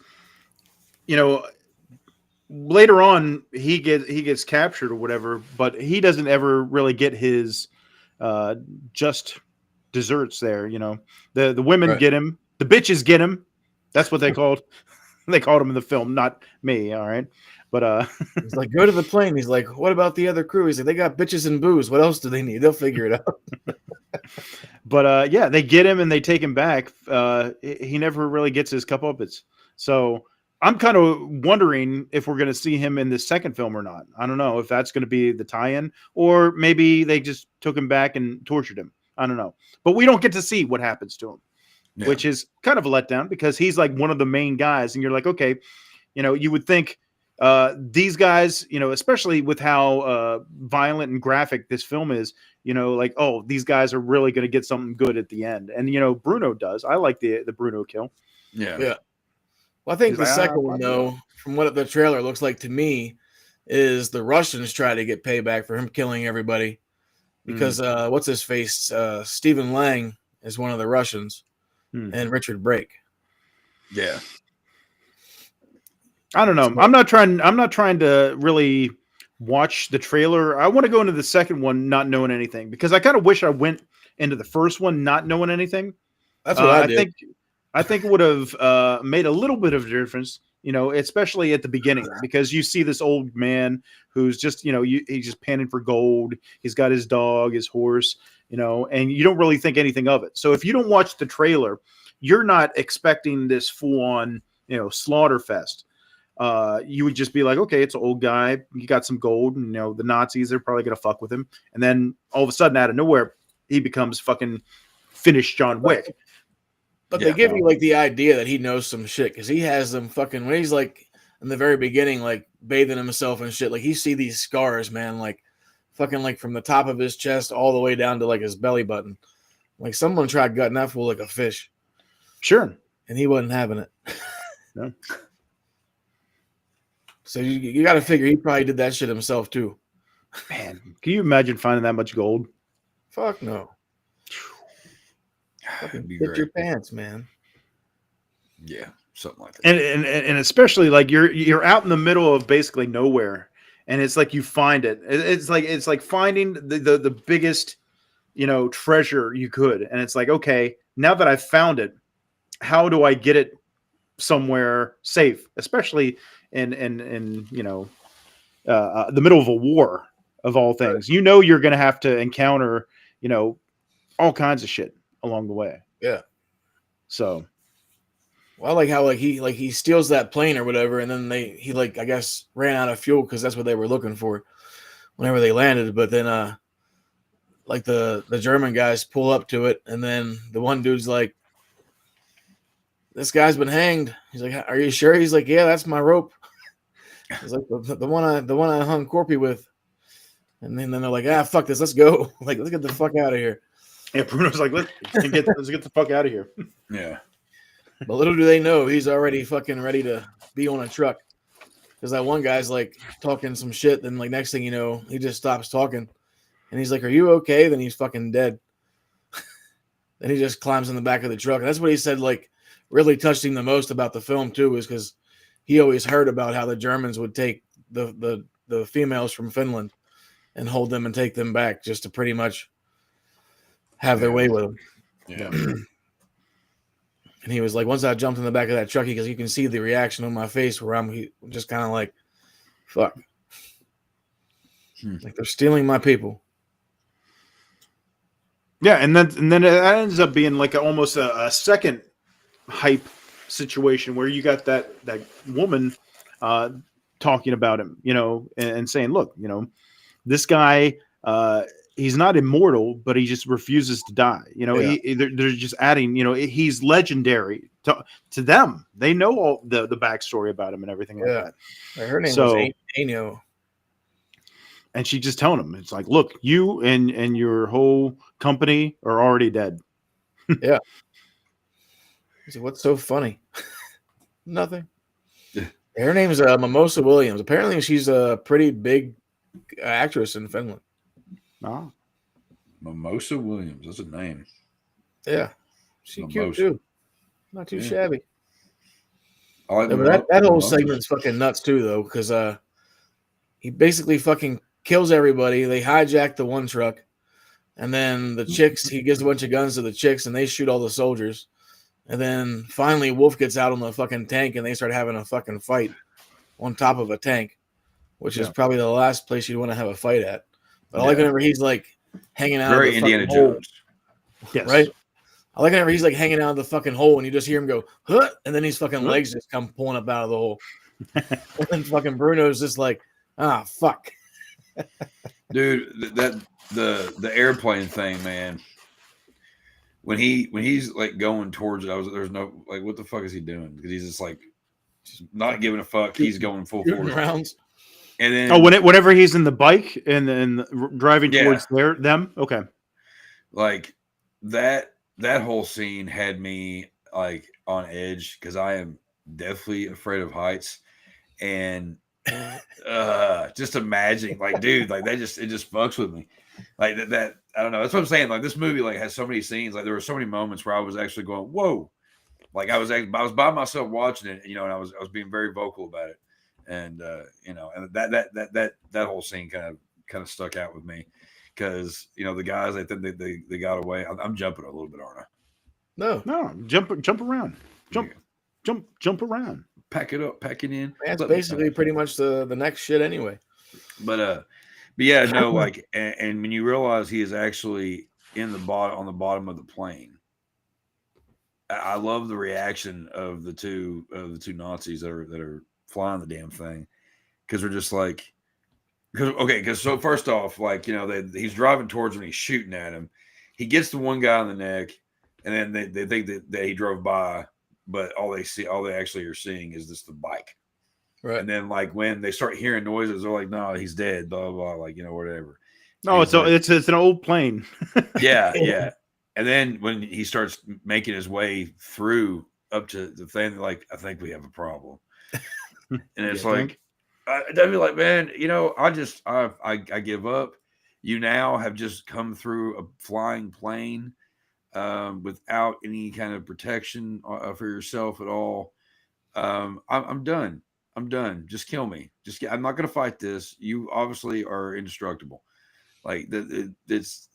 you know, later on he gets captured or whatever, but he doesn't ever really get his just desserts there. You know, the women get him, the bitches get him. That's what they called him in the film, not me. All right. But he's like, go to the plane. He's like, what about the other crew? He's like, they got bitches and booze. What else do they need? They'll figure it out. But yeah, they get him and they take him back. He never really gets his comeuppance. So I'm kind of wondering if we're going to see him in the second film or not. I don't know if that's going to be the tie-in, or maybe they just took him back and tortured him. I don't know. But we don't get to see what happens to him, which is kind of a letdown, because he's like one of the main guys. And you're like, okay, you know, you would think these guys, especially with how violent and graphic this film is, like, oh, these guys are really going to get something good at the end. And, Bruno does. I like the Bruno kill. Yeah. Yeah. Well, I think He's the like, second one, though, from what the trailer looks like to me, is the Russians try to get payback for him killing everybody. Because what's his face? Stephen Lang is one of the Russians, and Richard Brake. Yeah. I don't know. I'm not trying to really watch the trailer. I want to go into the second one not knowing anything, because I kind of wish I went into the first one not knowing anything. That's what I did. I think it would have made a little bit of a difference, especially at the beginning, because you see this old man who's just, he's just panning for gold. He's got his dog, his horse, and you don't really think anything of it. So if you don't watch the trailer, you're not expecting this full on, slaughter fest. You would just be like, okay, it's an old guy. He got some gold, and the Nazis, they're probably gonna fuck with him. And then all of a sudden, out of nowhere, he becomes fucking finished John Wick. But they give you like the idea that he knows some shit, because he has them fucking, when he's like in the very beginning, like bathing himself and shit, like you see these scars, man, like fucking like from the top of his chest all the way down to like his belly button. Like someone tried gutting that fool like a fish. Sure. And he wasn't having it. No. So you got to figure he probably did that shit himself too. Man, can you imagine finding that much gold? Fuck no. It'd be Get great. your pants, man. Yeah, something like that. And especially like you're out in the middle of basically nowhere, and it's like you find it. It's like finding the biggest, treasure you could, and it's like, okay, now that I've found it, how do I get it somewhere safe? Especially in the middle of a war of all things. Right. You're going to have to encounter all kinds of shit along the way. Yeah. So, well, I like how he steals that plane or whatever, and then he I guess ran out of fuel because that's what they were looking for whenever they landed. But then like the German guys pull up to it, and then the one dude's like, "This guy's been hanged." He's like, "Are you sure?" He's like, "Yeah, that's my rope." He's like, the one I hung Corpy with. And then they're like, "Ah, fuck this, let's go. Like, let's get the fuck out of here." Yeah, Bruno's like, let's get the fuck out of here. Yeah. But little do they know, he's already fucking ready to be on a truck. Because that one guy's like talking some shit. Then like next thing you know, he just stops talking. And he's like, "Are you okay?" Then he's fucking dead. Then he just climbs in the back of the truck. And that's what he said, like, really touched him the most about the film too, is because he always heard about how the Germans would take the females from Finland and hold them and take them back just to pretty much have their way with them. Yeah. And he was like, once I jumped in the back of that truck, because you can see the reaction on my face where I'm just kind of like, fuck. Like they're stealing my people. Yeah, and then it ends up being like almost a second hype situation where you got that woman talking about him, and saying, look, this guy, he's not immortal, but he just refuses to die. They're just adding, he's legendary to them. They know all the backstory about him and everything like that. Her name was Aino. And she's just telling him, it's like, look, you and your whole company are already dead. Yeah. He's like, what's so funny? Nothing. Yeah. Her name is Mimosa Williams. Apparently, she's a pretty big actress in Finland. Oh. Mimosa Williams. That's a name. Yeah. She's cute, too. Not too shabby. I like that whole segment's fucking nuts, too, though, because he basically fucking kills everybody. They hijack the one truck. And then the chicks, he gives a bunch of guns to the chicks, and they shoot all the soldiers. And then finally, Wolf gets out on the fucking tank, and they start having a fucking fight on top of a tank, which is probably the last place you'd want to have a fight at. But I like whenever he's like hanging out. Very of the Indiana hole, Jones. Yes. right? I like whenever he's like hanging out of the fucking hole, and you just hear him go, huh, and then his fucking legs just come pulling up out of the hole. And then fucking Bruno's just like, ah, fuck. Dude, that the airplane thing, man. When he's like going towards it, there's no, like, what the fuck is he doing? Because he's just like not giving a fuck. He's going full shooting force. rounds. And then, Oh, whenever he's in the bike and then driving Yeah. towards them. Okay. like that whole scene had me like on edge because I am deathly afraid of heights, and just imagining, like, dude, like it just fucks with me, like that. I don't know. That's what I'm saying. Like this movie, like has so many scenes. Like there were so many moments where I was actually going, whoa. Like I was by myself watching it, you know, and I was being very vocal about it, and you know, and that whole scene kind of stuck out with me because you know the guys, I think they got away. I'm jumping a little bit, aren't I? No, jump around, jump around, Pack it up, pack it in. That's basically pretty much the next shit anyway. But yeah, no, like, and when you realize he is actually on the bottom of the plane. I love the reaction of the two Nazis that are flying the damn thing, because they're just like, because so first off, like, you know, he's driving towards him, he's shooting at him, he gets the one guy in the neck, and then they think that he drove by, but all they actually are seeing is the bike, right? And then like when they start hearing noises, they're like, no, he's dead, blah blah, like, you know, whatever. No, it's an old plane. Yeah. And then when he starts making his way through up to the thing, like, I think we have a problem. And it's like, I'd be like, man, you know, I give up. You now have just come through a flying plane without any kind of protection for yourself at all. I'm done. I'm done. Just kill me. I'm not going to fight this. You obviously are indestructible. Like this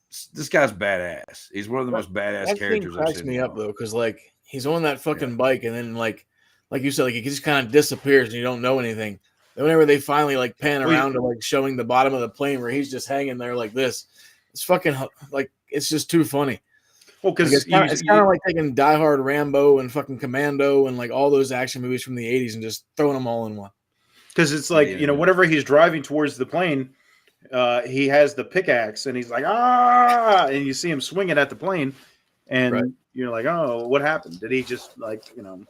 guy's badass. He's one of the most badass characters I've seen. Cracks me up though, because like he's on that fucking bike, and then like you said, like he just kind of disappears, and you don't know anything. Then whenever they finally like pan around to like showing the bottom of the plane where he's just hanging there like this, it's fucking like it's just too funny. Well, because like it's kind of like taking Die Hard, Rambo, and fucking Commando, and like all those action movies from the '80s, and just throwing them all in one. Because it's like, you know, whenever he's driving towards the plane, he has the pickaxe and he's like, and you see him swinging at the plane, and you're like, oh, what happened? Did he just, like, you know,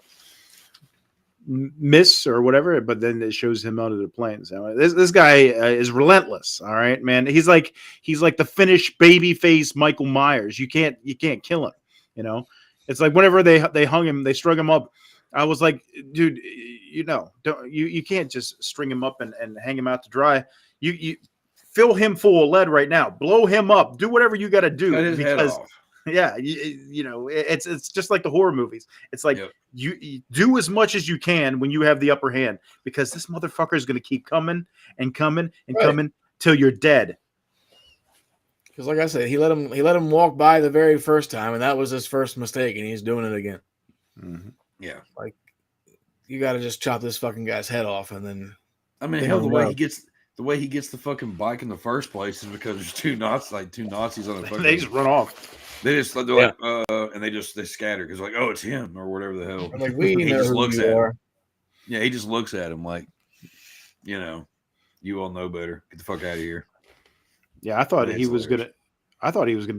miss or whatever? But then it shows him out of the plane. So this guy is relentless. All right, man. He's like the Finnish baby face Michael Myers. You can't kill him. You know, it's like whenever they hung him, they strung him up. I was like, dude, you know, you can't just string him up and hang him out to dry. You fill him full of lead right now. Blow him up. Do whatever you got to do. Cut his head off. Yeah, you know, it's just like the horror movies. It's like you do as much as you can when you have the upper hand, because this motherfucker is going to keep coming and coming and coming till you're dead. Because like I said, he let him walk by the very first time, and that was his first mistake, and he's doing it again. Mm-hmm. Yeah, like you got to just chop this fucking guy's head off, and then I mean, hell, the way he gets the fucking bike in the first place is because there's two Nazis on the fucking. They just run off. They're like, and they scatter because like, oh, it's him or whatever the hell. I'm like, he just looks at him. Yeah, he just looks at him like, you know, you all know better. Get the fuck out of here. Yeah, I thought he was gonna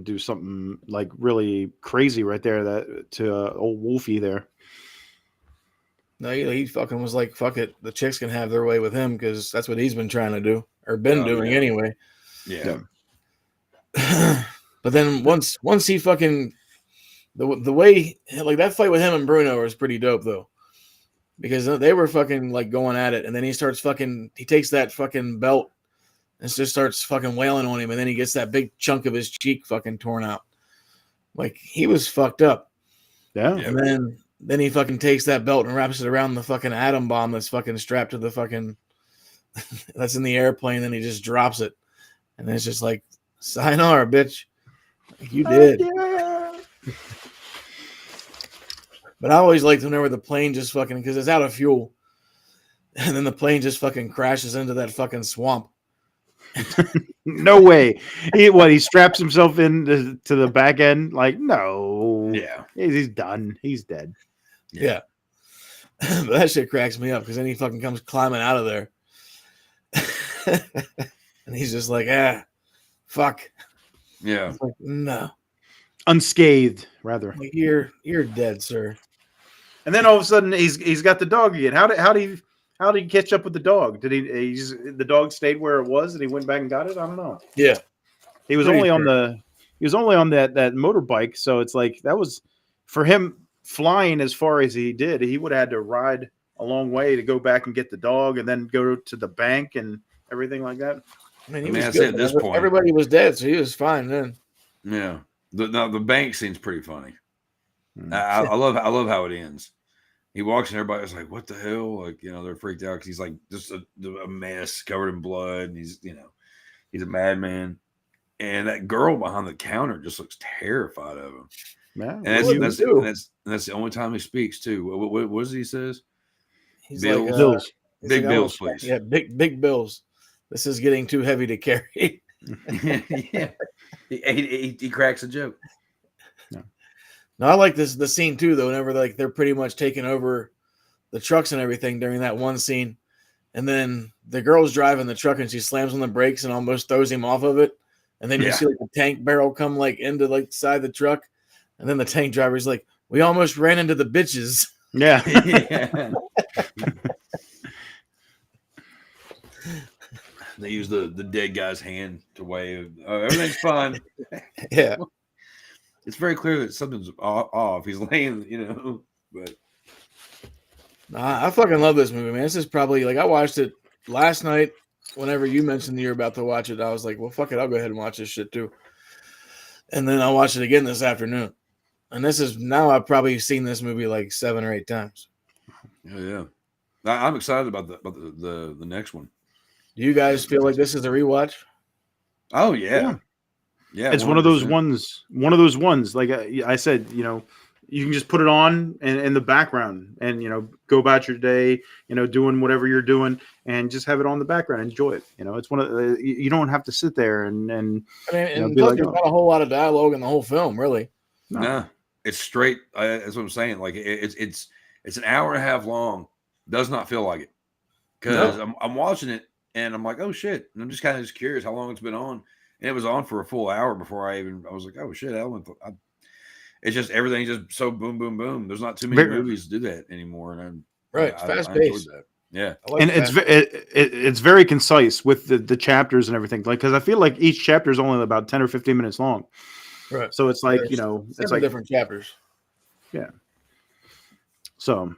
do something like really crazy right there to old Wolfie there. No, he fucking was like, fuck it. The chicks can have their way with him because that's what he's been trying to do or been doing anyway. Yeah. But then once he fucking the way like that fight with him and Bruno was pretty dope though, because they were fucking like going at it, and then he takes that fucking belt and just starts fucking wailing on him, and then he gets that big chunk of his cheek fucking torn out. Like he was fucked up. Yeah. And then he fucking takes that belt and wraps it around the fucking atom bomb that's fucking strapped to the fucking that's in the airplane. Then he just drops it, and it's just like, sayonara, bitch. Like, you did. But I always liked whenever the plane just fucking, because it's out of fuel, and then the plane just fucking crashes into that fucking swamp. No way. He straps himself in to the back end? Like, no. Yeah. He's done. He's dead. Yeah. But that shit cracks me up, because then he fucking comes climbing out of there. And he's just like, fuck. Yeah. Like, no. Unscathed, rather. Like, you're dead, sir. And then all of a sudden he's got the dog again. How did he catch up with the dog? Did the dog stayed where it was and he went back and got it? I don't know. Yeah. He was only on that motorbike, so it's like that was for him flying as far as he did. He would have had to ride a long way to go back and get the dog, and then go to the bank and everything like that. I mean, at this point, everybody was dead, so he was fine then. Yeah, the bank scene's pretty funny. I love how it ends. He walks and everybody's like, "What the hell?" Like, they're freaked out because he's like just a mess covered in blood, and he's a madman. And that girl behind the counter just looks terrified of him. Man, and that's the only time he speaks too. What does he says? He's bills, like, bills, big bills, please. Yeah, big bills. This is getting too heavy to carry. Yeah, he cracks a joke. No, I like the scene too, though. Whenever they're pretty much taking over the trucks and everything during that one scene, and then the girl's driving the truck and she slams on the brakes and almost throws him off of it. And then you see like the tank barrel come like into like the side of the truck, and then the tank driver's like, "We almost ran into the bitches." Yeah. They use the dead guy's hand to wave. Oh, everything's fine. Yeah. It's very clear that something's off. He's laying, but I fucking love this movie, man. This is probably like I watched it last night. Whenever you mentioned that you're about to watch it, I was like, well, fuck it. I'll go ahead and watch this shit too. And then I'll watch it again this afternoon. And now I've probably seen this movie like 7 or 8 times. Yeah. I'm excited about the next one. Do you guys feel like this is a rewatch? Oh yeah. Yeah. It's 100%. one of those ones. Like I said, you can just put it on in the background and, go about your day, doing whatever you're doing and just have it on the background. Enjoy it. It's one of you don't have to sit there and there's not a whole lot of dialogue in the whole film, really. No, it's straight. That's what I'm saying. Like it's an hour and a half long. Does not feel like it because I'm watching it and I'm like, oh shit. And I'm just kind of curious how long it's been on. And it was on for a full hour before I was like, oh shit. It's just everything just so boom, boom, boom. There's not too many movies to do that anymore. And it's fast paced. Yeah. And it's very concise with the chapters and everything. Like, cause I feel like each chapter is only about 10 or 15 minutes long. Right. So it's like, it's like different chapters. Yeah. So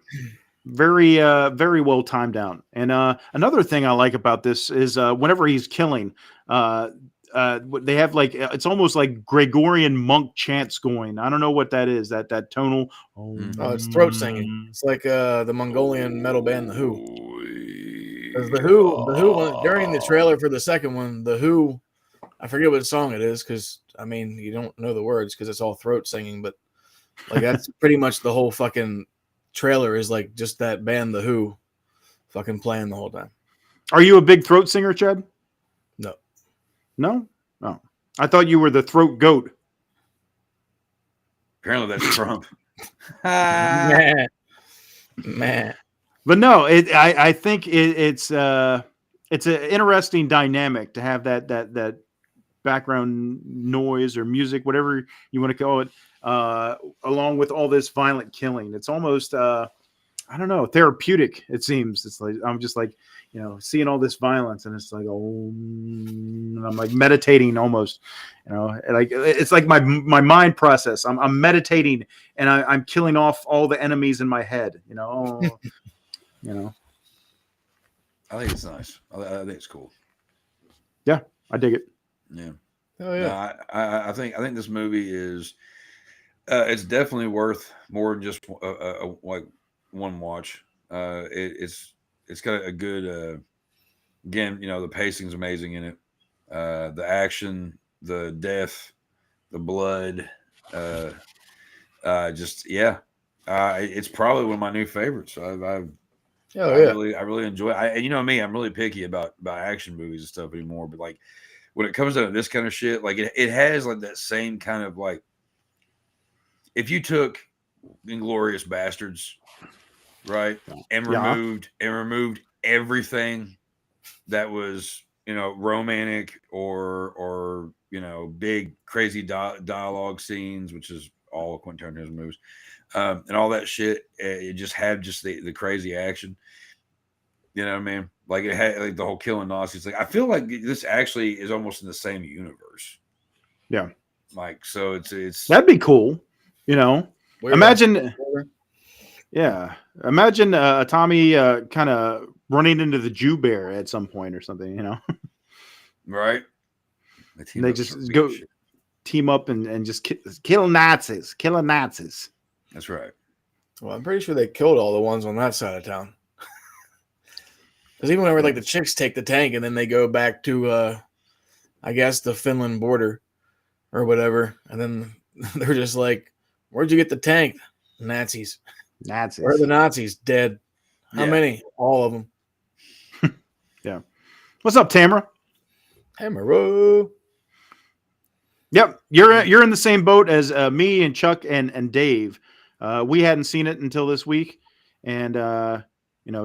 very, very well timed down. And another thing I like about this is whenever he's killing, they have like it's almost like Gregorian monk chants going. I don't know what that is. That tonal. Oh, it's throat singing. It's like the Mongolian metal band The Who. The Who during the trailer for the second one, The Who. I forget what song it is because you don't know the words because it's all throat singing. But like that's pretty much the whole fucking trailer is like just that band The Who, fucking playing the whole time. Are you a big throat singer, Chad? No. No? Oh. I thought you were the throat goat. Apparently that's Trump. Man. But no, I think it's an interesting dynamic to have that background noise or music, whatever you want to call it, along with all this violent killing. It's almost I don't know, therapeutic, it seems. It's like I'm just like, seeing all this violence and it's like, and I'm like meditating almost, like it's like my mind process. I'm meditating and I'm killing off all the enemies in my head, I think it's nice. I think it's cool. Yeah, I dig it. Yeah. Oh yeah. No, I think this movie is it's definitely worth more than just like one watch. It's got a good again, the pacing's amazing in it. The action, the death, the blood, it's probably one of my new favorites. I really enjoy it. And you know me, I'm really picky about action movies and stuff anymore, but like when it comes to this kind of shit, like it has like that same kind of like if you took Inglourious Bastards, right, and removed everything that was romantic or big crazy dialogue scenes, which is all of Quentin Tarantino's movies, and all that shit. It just had just the crazy action. You know what I mean? Like it had like the whole killing Nazis. Like I feel like this actually is almost in the same universe. Yeah. Like so, it's That'd be cool. You know, Weird. imagine. Yeah, imagine Tommy kind of running into the Jew bear at some point or something. You know, right? They just go team up and just kill Nazis, killing Nazis. That's right. Well, I'm pretty sure they killed all the ones on that side of town. Because even whenever like the chicks take the tank and then they go back to, I guess the Finland border or whatever, and then they're just like, "Where'd you get the tank?" Nazis. Nazis. Where are the Nazis? Dead. How many? All of them. Yeah. What's up, Tamara? Tamara. Yep, you're in the same boat as me and Chuck and Dave. We hadn't seen it until this week, and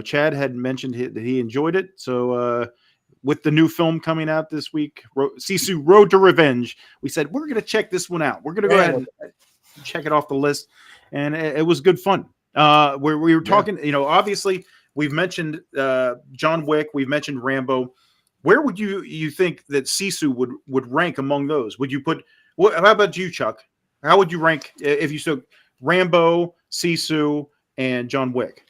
Chad had mentioned that he enjoyed it. So with the new film coming out this week, Sisu Road to Revenge, we said we're going to check this one out. We're going to go ahead and check it off the list, and it was good fun. Where we were talking, obviously we've mentioned John Wick, we've mentioned Rambo. Where would you think that Sisu would rank among those? Would you put? How about you, Chuck? How would you rank if you took Rambo, Sisu, and John Wick?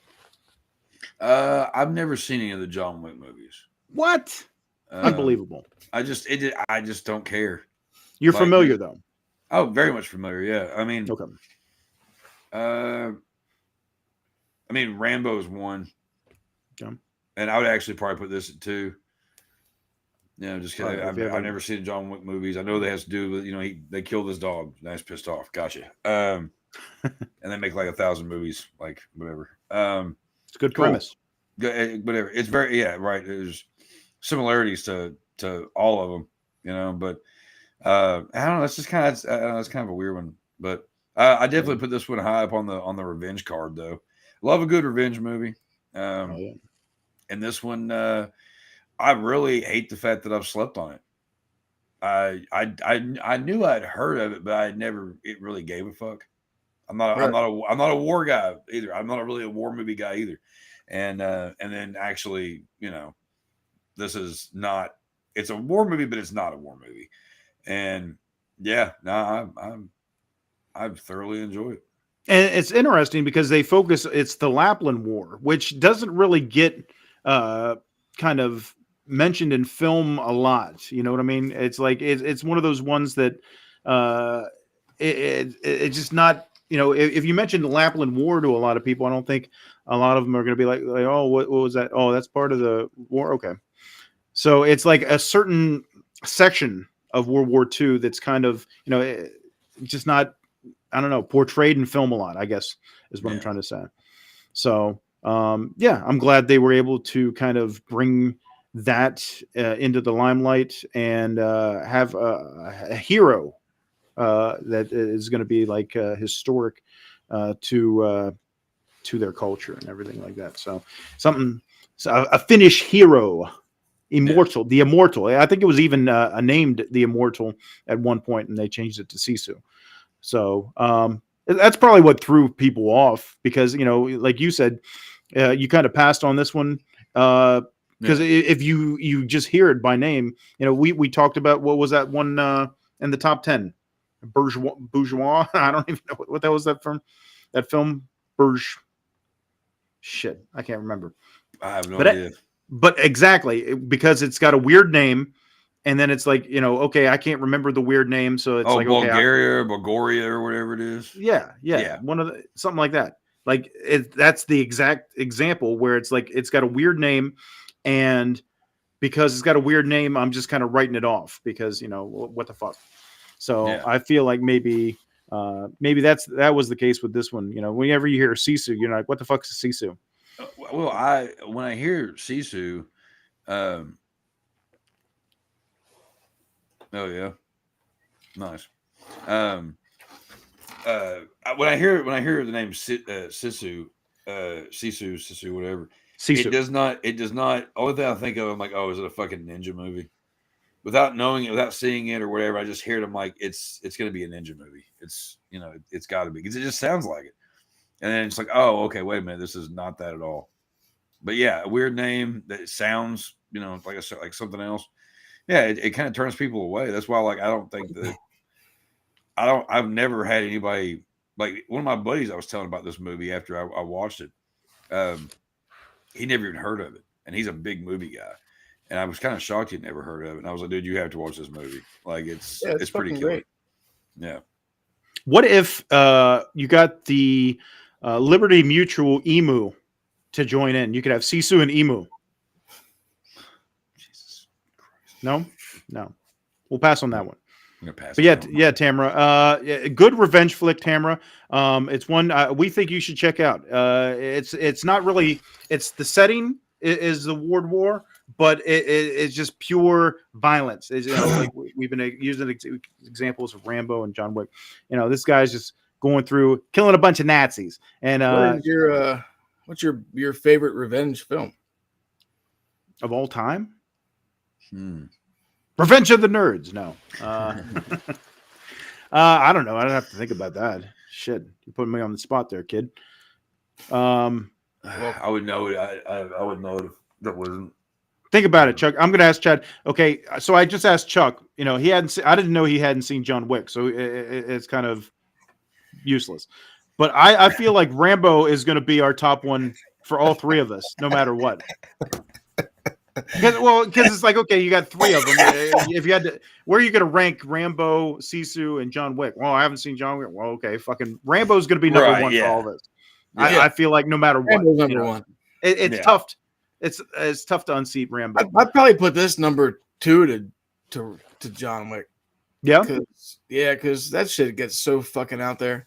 I've never seen any of the John Wick movies. What? Unbelievable. I just don't care. You're familiar though. Oh, very much familiar. Yeah, I mean, okay. Rambo is one, okay. And I would actually probably put this at 2. Just because I've never seen John Wick movies. I know that has to do with they killed his dog. Nice, pissed off. Gotcha. And they make like 1,000 movies, like whatever. It's a good premise. Whatever. It's very right. There's similarities to all of them, but I don't know. That's just kind of that's kind of a weird one. But I definitely put this one high up on the revenge card though. Love a good revenge movie. And this one. I really hate the fact that I've slept on it. I knew I'd heard of it, but I never really gave a fuck. I'm not a war guy either. I'm not really a war movie guy either. And then actually, this is not. It's a war movie, but it's not a war movie. And I've thoroughly enjoyed it. And it's interesting because they focus. It's the Lapland War, which doesn't really get kind of mentioned in film a lot. You know what I mean? It's like it's one of those ones that it's just not. If you mention the Lapland War to a lot of people, I don't think a lot of them are going to be like, oh, what was that? Oh, that's part of the war. Okay, so it's like a certain section of World War II that's kind of just not. I don't know, portrayed in film a lot, I guess, is what I'm trying to say. So, I'm glad they were able to kind of bring that into the limelight and have a hero that is going to be like historic to their culture and everything like that. So, a Finnish hero, Immortal, the Immortal. I think it was even named the Immortal at one point, and they changed it to Sisu. So that's probably what threw people off because, like you said, you kind of passed on this one because if you just hear it by name, we talked about what was that one in the top 10, Bourgeois. I don't even know what that was that film. Shit, I can't remember. I have no idea. But exactly because it's got a weird name. And then it's like, okay, I can't remember the weird name. So it's like, Bulgaria, or whatever it is. Yeah. One of something like that. Like that's the exact example where it's like, it's got a weird name. And because it's got a weird name, I'm just kind of writing it off because, what the fuck? So I feel like maybe that was the case with this one. Whenever you hear Sisu, you're like, what the fuck is Sisu? Well, when I hear Sisu, oh yeah, nice. When I hear the name Sisu, whatever, Sisu. It does not. Only thing I think of, I'm like, oh, is it a fucking ninja movie? without knowing it, without seeing it or whatever, I just hear it. I'm like, it's going to be a ninja movie. It's, you know, it's got to be, because it just sounds like it. And then it's like, oh, okay, wait a minute, this is not that at all. But yeah, a weird name that sounds, you know, like I said, like something else. Yeah, it kind of turns people away. That's why, like, I don't think that I've never had anybody, like one of my buddies I was telling about this movie after I watched it. He never even heard of it, and he's a big movie guy. And I was kind of shocked he'd never heard of it. And I was like, dude, you have to watch this movie. Like, it's pretty killer. Great. Yeah. What if you got the Liberty Mutual Emu to join in? You could have Sisu and Emu. Jesus Christ. No. We'll pass on that one. I'm gonna pass. But yeah, Tamara. Good revenge flick, Tamara. It's one we think you should check out. It's not really. It's the setting is the World War, but it's just pure violence. It's, you know, like we've been using examples of Rambo and John Wick. You know, this guy's just going through killing a bunch of Nazis. And what's your favorite revenge film of all time? Revenge of the Nerds. No. I don't know. I'd have to think about that. Shit, you put me on the spot there, kid. I would know it. I would know it if that wasn't. Think about it, Chuck. I'm going to ask Chad. Okay, so I just asked Chuck. You know, I didn't know he hadn't seen John Wick, so it's kind of useless. But I feel like Rambo is going to be our top one for all three of us, no matter what. Because it's like, okay, you got three of them. If you had to, where are you going to rank Rambo, Sisu, and John Wick? Well, I haven't seen John Wick. Well, okay, fucking Rambo's going to be number one for all of us. Yeah. I feel like no matter what, Rambo's number one. It's tough. It's tough to unseat Rambo. I'd probably put this number 2 to John Wick. Yeah, because that shit gets so fucking out there.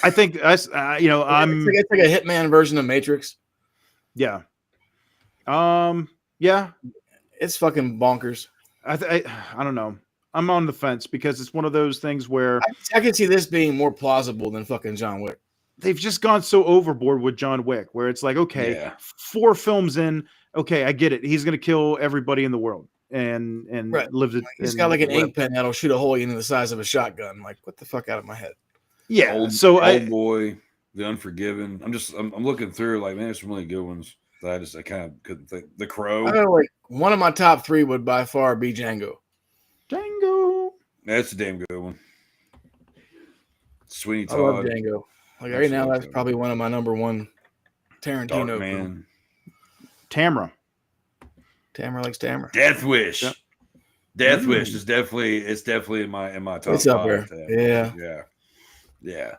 I think that's it's like a Hitman version of Matrix. Yeah. Yeah, it's fucking bonkers. I don't know. I'm on the fence because it's one of those things where I can see this being more plausible than fucking John Wick. They've just gone so overboard with John Wick, where it's like, okay, 4 films in, okay, I get it. He's gonna kill everybody in the world and live it. He's got like an ink pen that'll shoot a hole into the size of a shotgun. Like, what the fuck out of my head? Yeah. Old Boy, The Unforgiven. I'm looking through, like, man, there's some really good ones. I kind of couldn't think. The Crow. I know, like, one of my top 3 would by far be Django. That's a damn good one. Sweeney Todd. I love Django. Like, right now, that's probably one of my number 1 Tarantino. Man. Tamara likes Tamara. Death Wish. Yep. Death Wish is definitely in my top. It's up there. Yeah.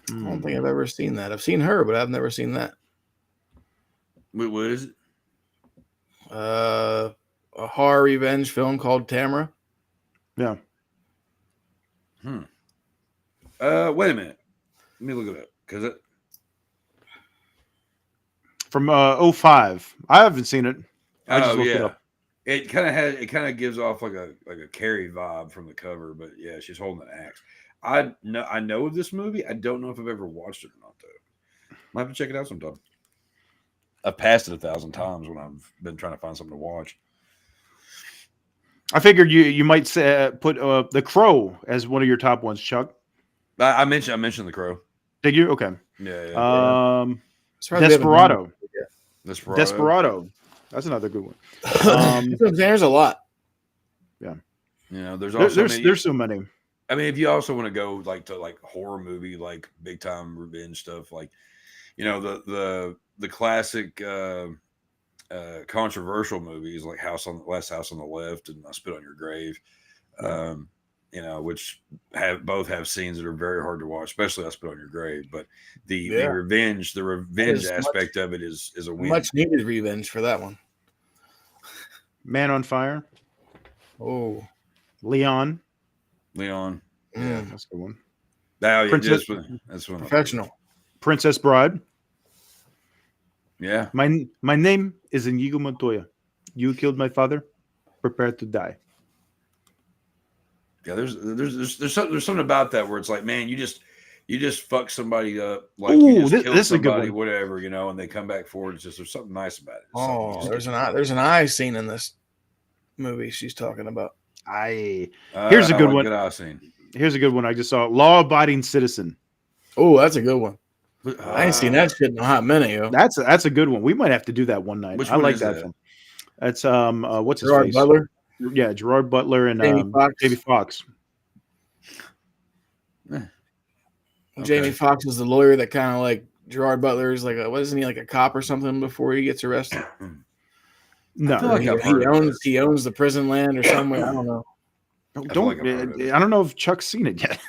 I don't think I've ever seen that. I've seen her, but I've never seen that. Wait, what is it? A horror revenge film called Tamara. Yeah. Wait a minute. Let me look it up because from 2005. I haven't seen it. I just looked it up. It kind of gives off like a Carrie vibe from the cover, but yeah, she's holding an axe. I know of this movie. I don't know if I've ever watched it or not, though. Might have to check it out sometime. I've passed it 1,000 times when I've been trying to find something to watch. I figured you might say, put The Crow as one of your top ones, Chuck. I mentioned The Crow. Did you? Okay. Yeah. Desperado. Desperado. That's another good one. There's a lot. Yeah. You know, there's so many. I mean, if you also want to go to horror movie, like big time revenge stuff, like, you know, the classic controversial movies like Last House on the Left and I Spit on Your Grave, you know, which both have scenes that are very hard to watch, especially I Spit on Your Grave. But the revenge aspect of it is a win. Much needed revenge for that one. Man on Fire. Oh, Leon. Yeah, that's a good one. That's one. Professional. Princess Bride. Yeah. My name is Inigo Montoya. You killed my father. Prepare to die. Yeah, there's something about that where it's like, man, you just fuck somebody up, like you just kill somebody, whatever, you know, and they come back forward. It's just there's something nice about it. There's an eye scene in this. movie she's talking about. Here's a good one. Good I've seen. Here's a good one I just saw. Law Abiding Citizen. Oh, that's a good one. I ain't seen that shit in a hot minute, yo. That's a good one. We might have to do that one night. Which I one like is that that? film. That's what's his Gerard face? Butler. Yeah, Gerard Butler and Jamie Foxx. Jamie Foxx. Jamie Foxx is the lawyer that kind of like Gerard Butler is like wasn't he like a cop or something before he gets arrested? No, I feel like I've heard of he owns the prison land or somewhere. I don't know. I don't know if Chuck's seen it yet.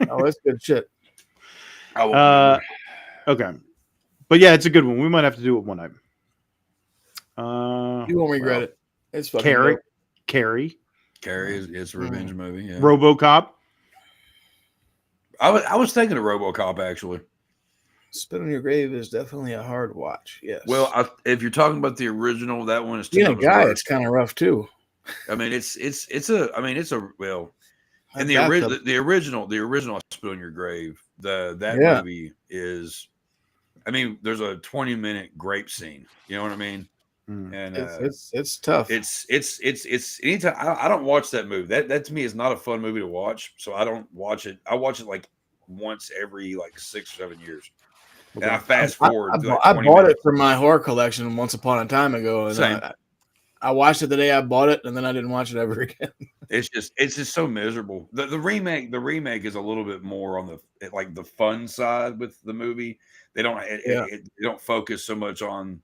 Oh, that's good shit. Okay, but yeah, it's a good one. We might have to do it one night. You won't regret it. It's fucking dope. Carrie. It's a revenge movie. Yeah. RoboCop. I was thinking of RoboCop actually. Spit on Your Grave is definitely a hard watch. Yes. Well, if you're talking about the original, that one is. Being a guy, it's kind of rough too. I mean, it's well, and the original Spit on Your Grave. That movie is. I mean, there's a 20-minute grape scene. You know what I mean? And it's tough. It's anytime I don't watch that movie. That to me is not a fun movie to watch. So I don't watch it. I watch it like once every like 6 or 7 years. And I fast forward. I bought it for my horror collection once upon a time ago, and I watched it the day I bought it, and then I didn't watch it ever again. It's just so miserable. The remake is a little bit more on the fun side with the movie. They don't focus so much on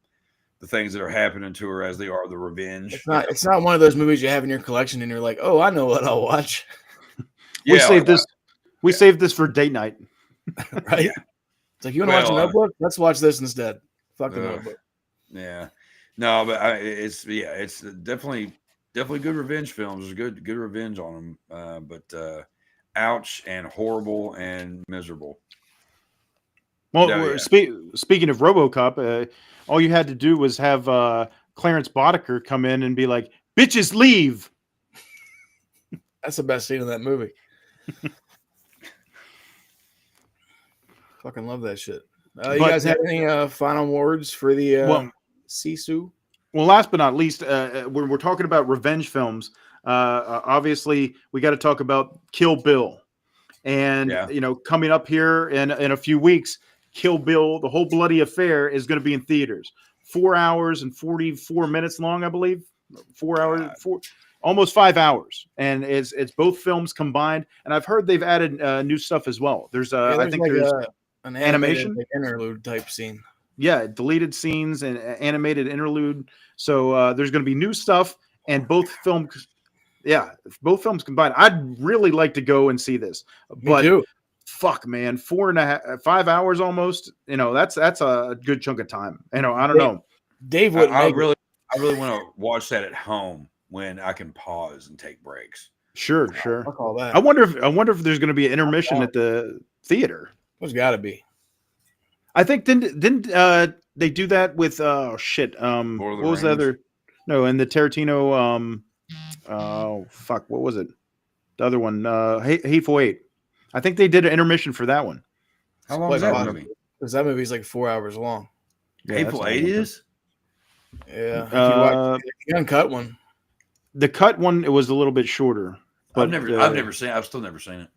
the things that are happening to her as they are the revenge. It's not one of those movies you have in your collection and you're like, oh, I know what I'll watch. We saved this for date night. Right? Yeah. It's like, you want to watch a Notebook? Let's watch this instead. Fuck the Notebook. Yeah. No, but it's definitely good revenge films. There's good revenge on them. But ouch and horrible and miserable. Well, speaking of RoboCop, all you had to do was have Clarence Boddicker come in and be like, "Bitches leave." That's the best scene in that movie. Fucking love that shit. You guys have any final words for the Sisu? Well, last but not least, when we're talking about revenge films, obviously we got to talk about Kill Bill, and coming up here in a few weeks. Kill Bill, the whole bloody affair, is going to be in theaters. 4 hours and 44 minutes long, I believe. 4 hours, almost 5 hours, and it's both films combined. And I've heard they've added new stuff as well. There's I think there's an animation interlude type scene. Yeah, deleted scenes and animated interlude. So there's going to be new stuff, and both films combined. I'd really like to go and see this, but. Me too. Fuck, man, 5 hours almost. That's a good chunk of time. I don't know. Dave would. I really want to watch that at home when I can pause and take breaks. Sure. Fuck all that. I wonder if there's going to be an intermission at the theater. There's got to be. I think didn't they do that with what was the other? No, and the Tarantino. What was it? The other one, Hateful Eight. I think they did an intermission for that one. How long is that movie? Because that movie's like 4 hours long. Yeah, Hateful Eight is? Yeah. The uncut one. The cut one, it was a little bit shorter. But I've still never seen it.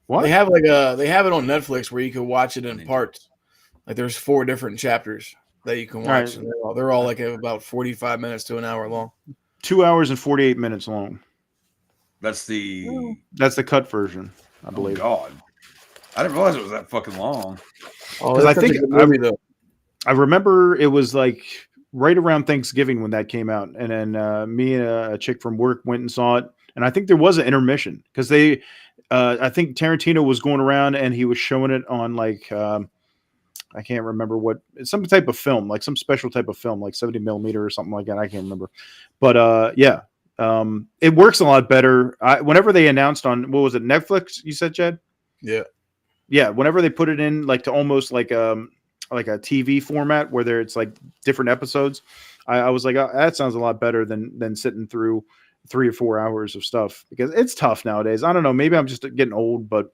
What? They have they have it on Netflix where you can watch it in parts. Like there's 4 different chapters that you can watch. Right. And they're all like about 45 minutes to an hour long. 2 hours and 48 minutes long. That's the cut version, I believe. Oh God, I didn't realize it was that fucking long. Because I think I remember it was like right around Thanksgiving when that came out, and then me and a chick from work went and saw it, and I think there was an intermission because I think Tarantino was going around and he was showing it on like I can't remember some type of film, like some special type of film, like 70 millimeter or something like that. I can't remember, but it works a lot better. Whenever they announced on, what was it, Netflix, you said, Jed? Yeah. Whenever they put it in like to almost like a TV format where it's like different episodes, I was like, that sounds a lot better than sitting through 3 or 4 hours of stuff, because it's tough nowadays. I don't know. Maybe I'm just getting old, but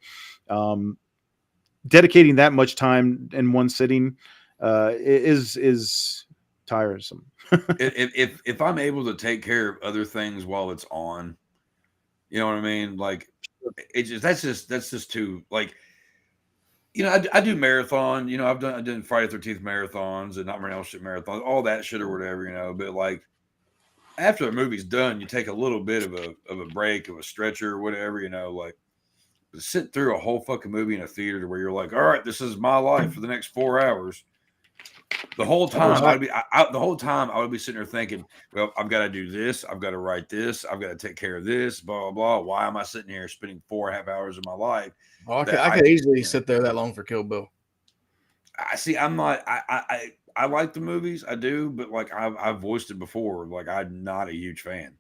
dedicating that much time in one sitting is tiresome. if I'm able to take care of other things while it's on, you know what I mean? Like, that's just too, like, you know, I do marathon. You know, I've done Friday 13th marathons and Nightmare on Elm Street marathons, all that shit or whatever. You know, but like after the movie's done, you take a little bit of a break, of a stretcher or whatever. You know, like sit through a whole fucking movie in a theater where you're like, all right, this is my life for the next 4 hours. The whole time I would be sitting there thinking, well, I've got to do this, I've got to write this, I've got to take care of this, blah blah blah. Why am I sitting here spending 4.5 hours of my life? I could easily sit there that long for Kill Bill. I see. I'm not. I like the movies, I do, but like I've voiced it before. Like I'm not a huge fan.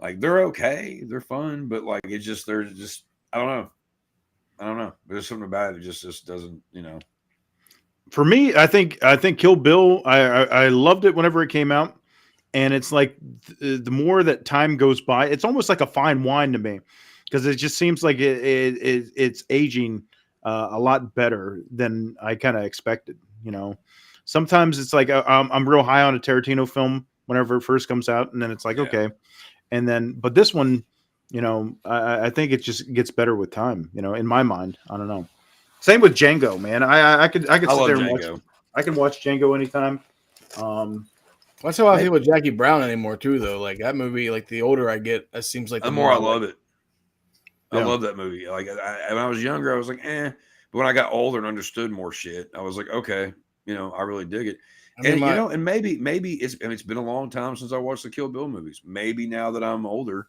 Like they're okay, they're fun, but like it's just there's just I don't know. There's something about it just doesn't, you know. For me, I think Kill Bill. I loved it whenever it came out, and it's like the more that time goes by, it's almost like a fine wine to me, because it just seems like it's aging a lot better than I kind of expected. You know, sometimes it's like I'm real high on a Tarantino film whenever it first comes out, and then it's like okay, and then but this one, you know, I think it just gets better with time. You know, in my mind, I don't know. Same with Django, man. I could sit there and watch. I can watch Django anytime. That's how I feel with Jackie Brown anymore too, though. Like that movie, like the older I get, it seems like the more I love it. I love that movie. Like when I was younger, I was like, eh. But when I got older and understood more shit, I was like, okay, you know, I really dig it. And you know, and maybe it's been a long time since I watched the Kill Bill movies. Maybe now that I'm older,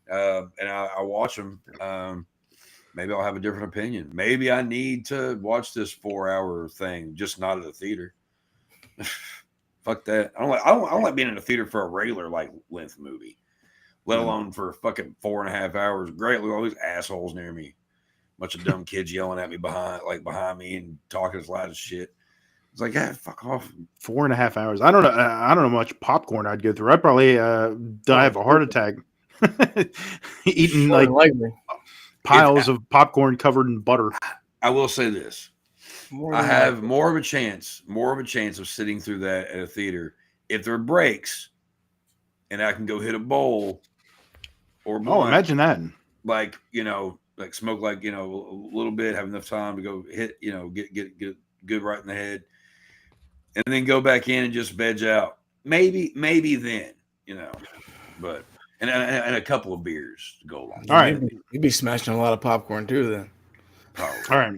and I watch them. Maybe I'll have a different opinion. Maybe I need to watch this 4-hour thing, just not at a theater. Fuck that. I don't like being in a theater for a regular like length movie, let alone for fucking 4.5 hours. Great, look at all these assholes near me. Bunch of dumb kids yelling at me behind me and talking as loud as shit. It's like, yeah, fuck off. 4.5 hours. I don't know how much popcorn I'd go through. I'd probably die of a heart attack. Eating like piles of popcorn covered in butter. I will say this. I have more of a chance of sitting through that at a theater if there are breaks and I can go hit a bowl or blunt, imagine that. Like, you know, like smoke like, you know, a little bit, have enough time to go hit, you know, get good right in the head and then go back in and just veg out. Maybe then, you know, but and a couple of beers to go along. All right. You'd be smashing a lot of popcorn too then. Probably. All right.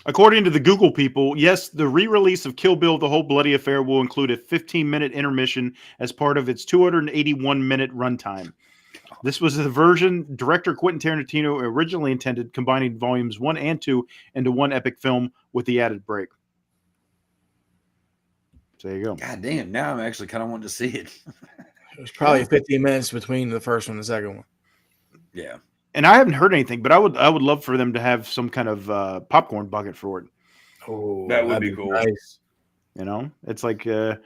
According to the Google people, yes, the re-release of Kill Bill: The Whole Bloody Affair will include a 15-minute intermission as part of its 281-minute runtime. This was the version director Quentin Tarantino originally intended, combining volumes 1 and 2 into one epic film with the added break. So there you go. God damn, now I'm actually kind of wanting to see it. It was probably 15 minutes between the first one and the second one. Yeah. And I haven't heard anything, but I would love for them to have some kind of popcorn bucket for it. Oh, that would be cool. Nice. You know, it's like I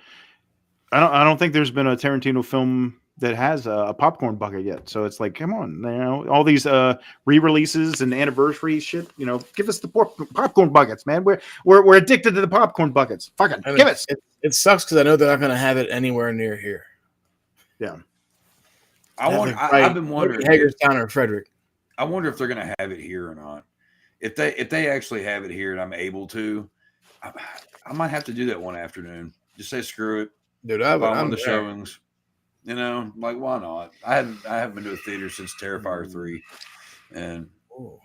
don't think there's been a Tarantino film that has a popcorn bucket yet. So it's like, come on, you know, all these re-releases and anniversary shit. You know, give us the popcorn buckets, man. We're addicted to the popcorn buckets. Fucking give us. It sucks because I know they're not going to have it anywhere near here. Yeah. I've been wondering Hagerstown or Frederick. I wonder if they're going to have it here or not. If they actually have it here and I'm able to, I might have to do that one afternoon. Just say screw it, dude. I'm the showings. You know, like why not? I haven't been to a theater since Terrifier 3, and you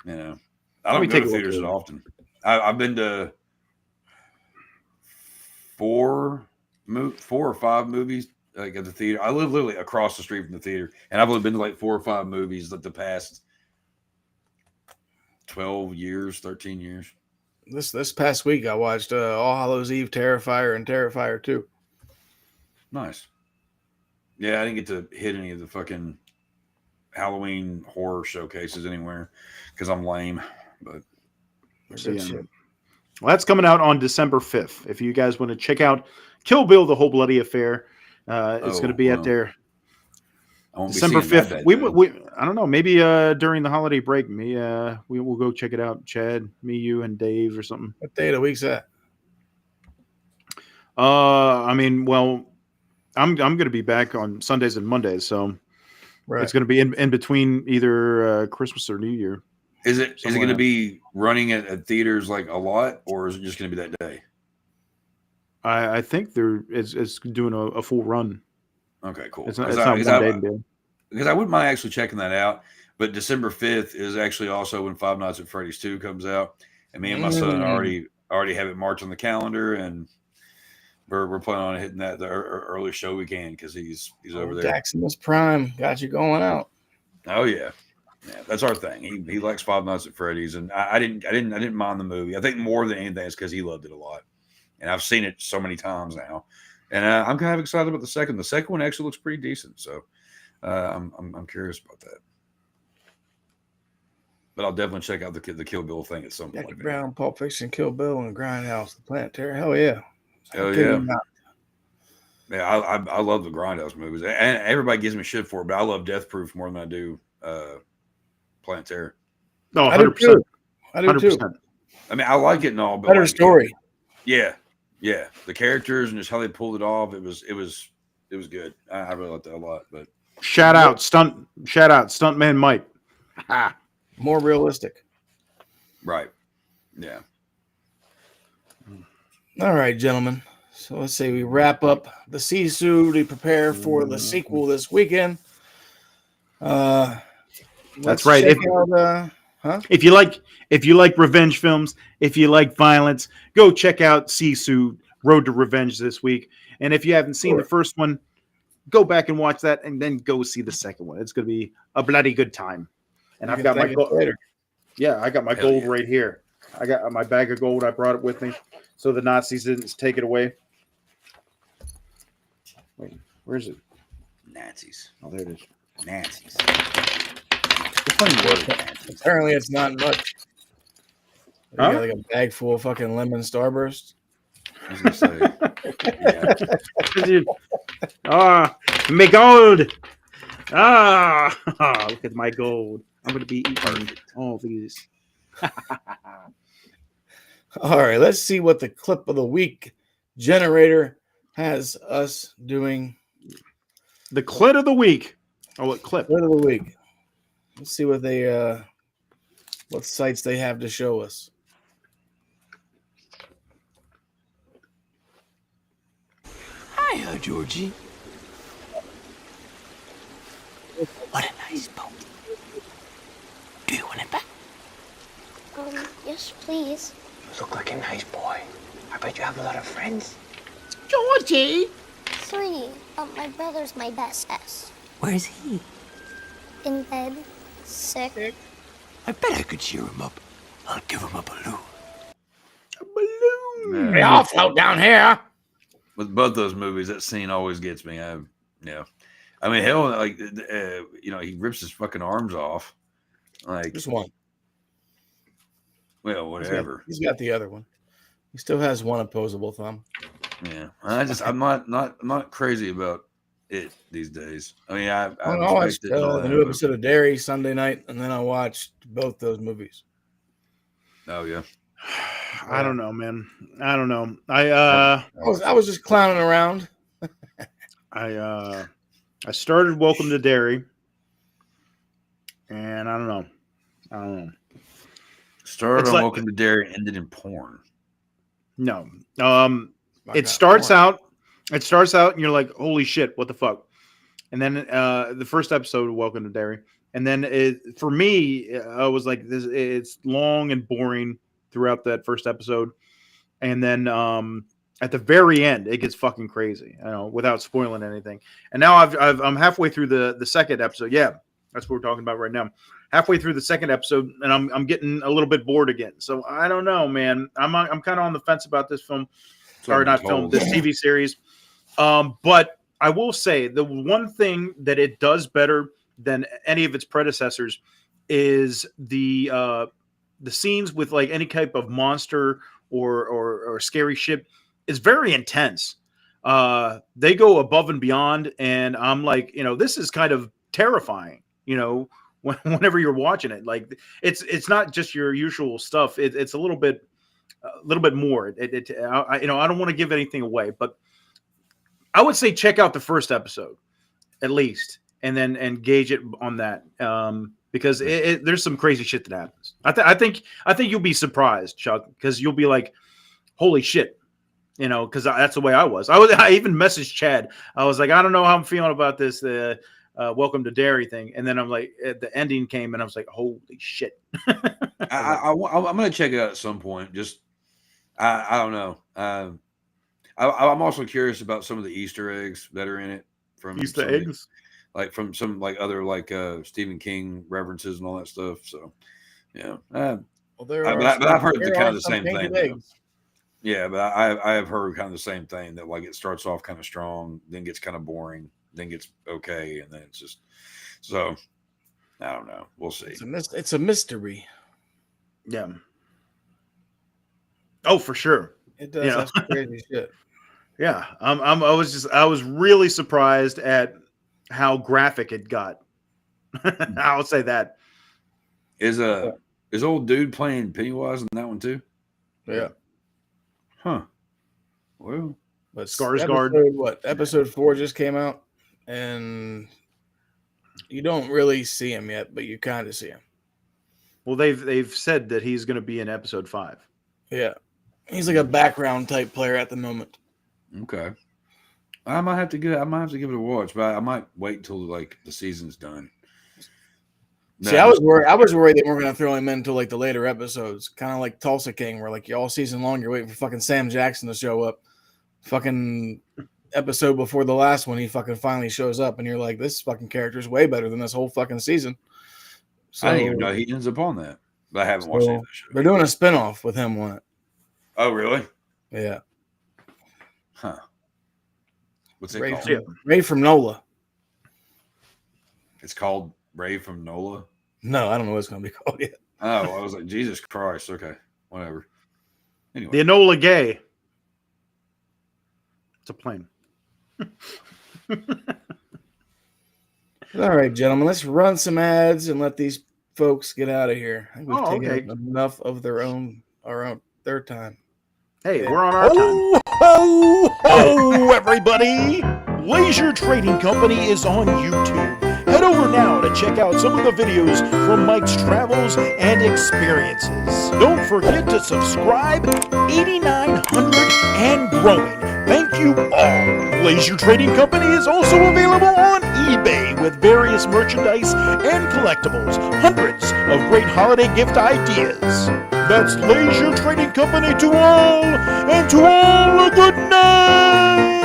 know, I don't go to theaters that often. I've been to 4 or 5 movies. Like at the theater, I live literally across the street from the theater, and I've only been to like 4 or 5 movies like the past 12 years, 13 years. This past week, I watched All Hallows Eve, Terrifier, and Terrifier 2. Nice. Yeah, I didn't get to hit any of the fucking Halloween horror showcases anywhere because I'm lame. But well, that's coming out on December 5th. If you guys want to check out Kill Bill: The Whole Bloody Affair. It's going to be at there December 5th. We I don't know, maybe during the holiday break, we will go check it out. Chad, me, you, and Dave or something. What day of the week's that? I mean, well, I'm going to be back on Sundays and Mondays, so it's going to be in between either Christmas or New Year. Is it going to be running at theaters like a lot, or is it just going to be that day? I think it's doing a full run. Okay, cool. It's not one day deal. Because I wouldn't mind actually checking that out. But December 5th is actually also when Five Nights at Freddy's 2 comes out, and me and my son already have it marked on the calendar, and we're planning on hitting that the early show we can because he's over there. Maximus Prime got you going out. Oh yeah, that's our thing. He likes Five Nights at Freddy's, and I didn't mind the movie. I think more than anything is because he loved it a lot, and I've seen it so many times now, and I'm kind of excited about the second. The second one actually looks pretty decent, so I'm curious about that. But I'll definitely check out the Kill Bill thing at some point. Jackie Brown, Pulp Fiction, Kill Bill, and Grindhouse, The Planet Terror. Hell yeah. Hell yeah. Yeah, I love the Grindhouse movies. And everybody gives me shit for it, but I love Death Proof more than I do Planet Terror. No, 100%. I do 100%. too. I mean, I like it and all, but better story. Yeah. Yeah. The characters and just how they pulled it off, it was good. I really liked that a lot. But shout out Stuntman Mike. More realistic. Right. Yeah. All right, gentlemen. So let's say we wrap up the Sisu to prepare for the sequel this weekend. That's right. If you like revenge films, if you like violence, go check out Sisu Road to Revenge this week. And if you haven't seen the first one, go back and watch that, and then go see the second one. It's going to be a bloody good time. And I've got my gold. Yeah, I got my gold right here. I got my bag of gold. I brought it with me, so the Nazis didn't take it away. Wait, where is it? Nazis. Oh, there it is. Nazis. Apparently, it's not much. You got like a bag full of fucking lemon Starburst. I was gonna say, my gold. Look at my gold. I'm going to be eating all these. All right, let's see what the clip of the week generator has us doing. The clit of the week. Oh, what clip? Clip of the week. Let's see what they what sites they have to show us. Hiya, Georgie. What a nice boat. Do you want it back? Yes, please. You look like a nice boy. I bet you have a lot of friends. Georgie! 3, but my brother's my best S. Where's he? In bed, sick. I bet I could cheer him up. I'll give him a balloon. A balloon! They all float down here. With both those movies, that scene always gets me. I mean, hell, like, he rips his fucking arms off. Like, Just one. Well, whatever. He's got the other one. He still has one opposable thumb. Yeah, I'm not crazy about it these days. I mean, I watched the new episode of Dairy Sunday night, and then I watched both those movies. Oh yeah. I don't know, man. I don't know. I was just clowning around. I started Welcome to Dairy, and I don't know. Started on Welcome to Dairy, ended in porn. No. It starts out, and you're like, holy shit, what the fuck? And then the first episode of Welcome to Dairy. And then for me, I was like, it's long and boring throughout that first episode. And then at the very end, it gets fucking crazy, without spoiling anything. And now I'm halfway through the second episode. Yeah, that's what we're talking about right now. Halfway through the second episode, and I'm getting a little bit bored again. So I don't know, man. I'm kind of on the fence about this film. Sorry, not film, this TV series. But I will say the one thing that it does better than any of its predecessors is the scenes with like any type of monster or scary shit is very intense. They go above and beyond, and I'm like, this is kind of terrifying, whenever you're watching it. Like it's not just your usual stuff. It's a little bit little bit more. I don't want to give anything away, but I would say check out the first episode at least, and then gauge it on that, because there's some crazy shit that happens. I think you'll be surprised, Chuck, because you'll be like, holy shit, because that's the way I was. I even messaged Chad. I was like, I don't know how I'm feeling about this Welcome to Dairy thing, and then I'm like, the ending came, and I was like, holy shit. I'm gonna check it out at some point. Just I don't know. I'm also curious about some of the Easter eggs that are in it from Easter eggs, from some other Stephen King references and all that stuff. So yeah, but I've heard kind of the same thing. Yeah, but I have heard kind of the same thing, that like it starts off kind of strong, then gets kind of boring, then gets okay, and then it's just so. I don't know. We'll see. It's a mystery. Yeah. Oh, for sure. It does have some crazy shit. Yeah. I was really surprised at how graphic it got. I'll say that. Is old dude playing Pennywise in that one too? Yeah. Huh. Well, but Skarsgård. Episode 4 just came out, and you don't really see him yet, but you kind of see him. Well, they've said that he's going to be in episode 5. Yeah, he's like a background type player at the moment. Okay, I might have to give it a watch, but I might wait until like the season's done. See, I was worried they weren't going to throw him into like the later episodes, kind of like Tulsa King, where like all season long you're waiting for fucking Sam Jackson to show up. Fucking episode before the last one, he fucking finally shows up, and you're like, this fucking character is way better than this whole fucking season. So, I didn't even know he ends up on that, but I haven't watched any of that show. They're doing a spinoff with him on it. Oh, really? Yeah. Huh. What's it Ray called? Ray from NOLA. It's called Ray from NOLA? No, I don't know what it's going to be called yet. Oh, I was like, Jesus Christ. Okay, whatever. Anyway. The Enola Gay. It's a plane. All right, gentlemen, let's run some ads and let these folks get out of here. I think we've taken enough of their time. Hey, we're on our time. Ho, ho, everybody! Laser Trading Company is on YouTube. Head over now to check out some of the videos from Mike's travels and experiences. Don't forget to subscribe. 8,900 and growing. Thank you all. Laser Trading Company is also available on eBay with various merchandise and collectibles. Hundreds of great holiday gift ideas. That's Laser Trading Company to all, and to all a good night.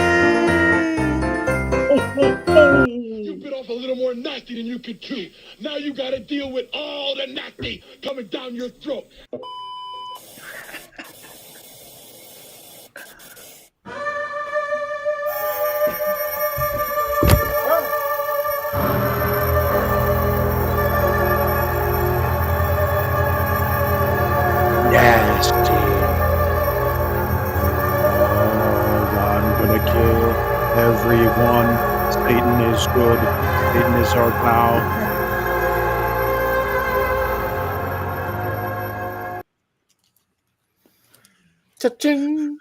You bit off a little more nasty than you could chew. Now you gotta deal with all the nasty coming down your throat. Nasty. Oh, I'm gonna kill everyone. Satan is good. Satan is our pal. Cha-ching.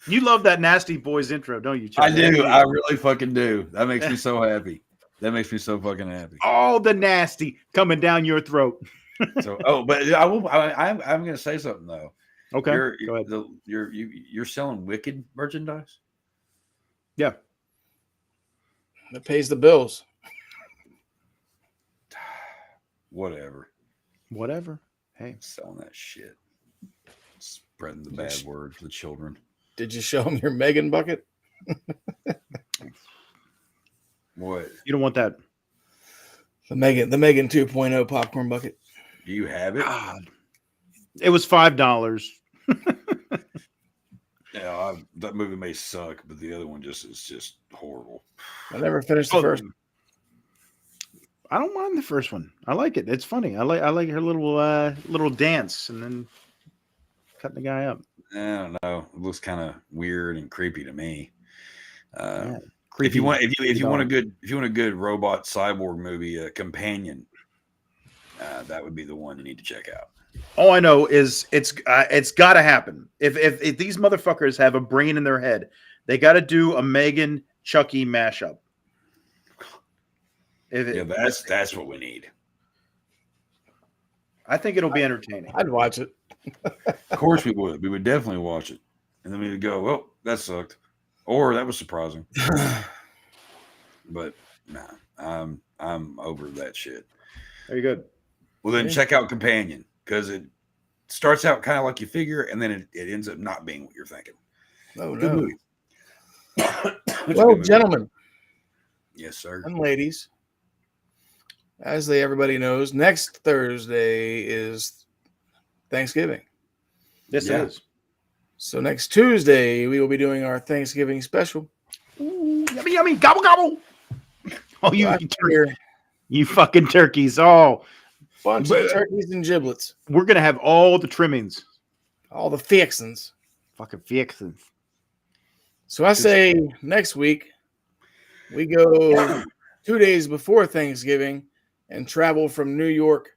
You love that Nasty Boys intro, don't you, Chuck? I do. I really fucking do. That makes me so happy. That makes me so fucking happy. All the nasty coming down your throat. So, but I'm going to say something though. Okay, go ahead. You're selling Wicked merchandise. Yeah, that pays the bills. Whatever. Hey, selling that shit. Spreading the bad word to the children. Did you show them your Megan bucket? What? You don't want that. The Megan 2.0 popcorn bucket. Do you have it? God. It was $5. Yeah, that movie may suck, but the other one is just horrible. I never finished the first one. I don't mind the first one. I like it. It's funny. I like her little dance and then cutting the guy up. I don't know. It looks kind of weird and creepy to me. Creepy. If you want a good robot cyborg movie, Companion, that would be the one you need to check out. All I know is it's got to happen. If these motherfuckers have a brain in their head, they got to do a Megan Chucky mashup. That's what we need. I think it'll be entertaining. I'd watch it. Of course we would. We would definitely watch it, and then we would go, "Oh, that sucked," or "That was surprising." But nah, I'm over that shit. Very good. Well, then check out Companion, because it starts out kind of like you figure, and then it ends up not being what you're thinking. Oh, Good no. movie. Well, gentlemen. Yes, sir. And ladies, as everybody knows, next Thursday is Thanksgiving. Yes, it is. So next Tuesday, we will be doing our Thanksgiving special. Ooh, yummy, yummy, gobble, gobble. Oh, you fucking turkeys. Oh, bunch of turkeys and giblets. We're going to have all the trimmings. All the fixins. Fucking fixins. So I say next week, we go 2 days before Thanksgiving and travel from New York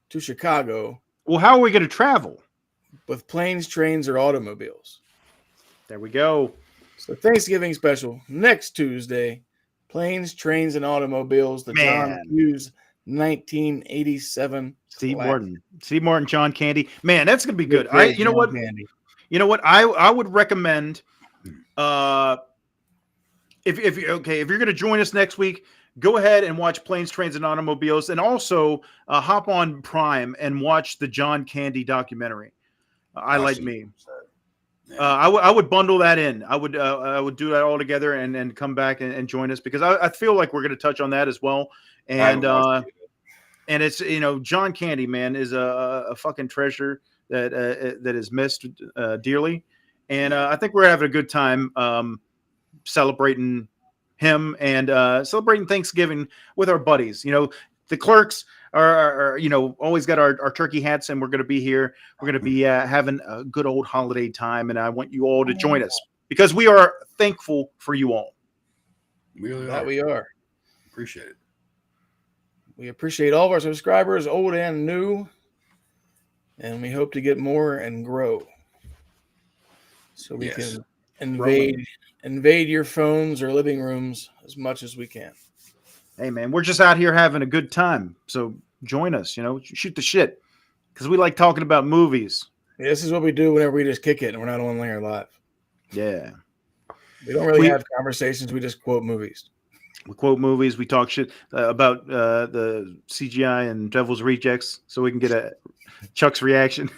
to Chicago. Well, how are we going to travel? With planes, trains, or automobiles. There we go. So Thanksgiving special next Tuesday. Planes, trains, and automobiles. The John Hughes 1987. Steve Martin, John Candy. Man, that's going to be good. You know what? Candy. You know what? I would recommend if you're going to join us next week, go ahead and watch Planes, Trains, and Automobiles, and also hop on Prime and watch the John Candy documentary. I Like Me. I would bundle that in. I would do that all together and come back and join us, because I feel like we're going to touch on that as well. And it's, John Candy, man, is a fucking treasure that is missed dearly. And I think we're having a good time celebrating him and celebrating Thanksgiving with our buddies. The clerks are always got our turkey hats, and we're going to be here. We're going to be having a good old holiday time, and I want you all to join us, because we are thankful for you all. We are. Appreciate it. We appreciate all of our subscribers, old and new, and we hope to get more and grow, so we can invade your phones or living rooms as much as we can. Hey, man, we're just out here having a good time. So join us, shoot the shit, because we like talking about movies. Yeah, this is what we do whenever we just kick it and we're not on Linger Live. Yeah. We don't really have conversations. We just quote movies. We quote movies. We talk shit about the CGI and Devil's Rejects, so we can get a Chuck's reaction.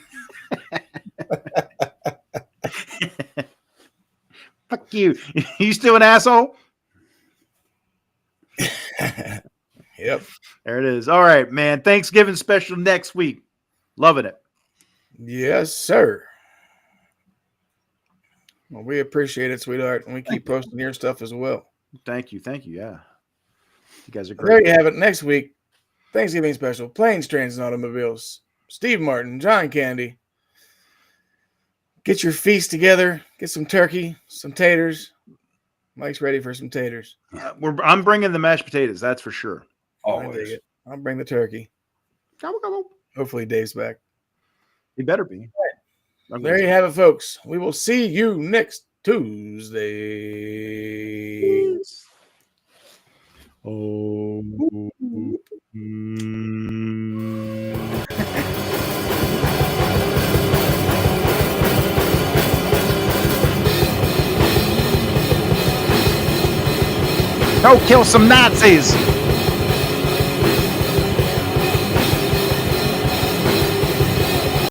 Fuck you. You still an asshole? Yep. There it is. All right, man. Thanksgiving special next week. Loving it. Yes, sir. Well, we appreciate it, sweetheart. And we keep posting your stuff as well. Thank you. Yeah. You guys are great. There you have it. Next week, Thanksgiving special. Planes, Trains, and Automobiles. Steve Martin, John Candy. Get your feast together. Get some turkey, some taters. Mike's ready for some taters. I'm bringing the mashed potatoes. That's for sure. Always. I'll bring the turkey. Hopefully Dave's back. He better be. Right. There you have it, folks. We will see you next Tuesday. Oh. Go kill some Nazis!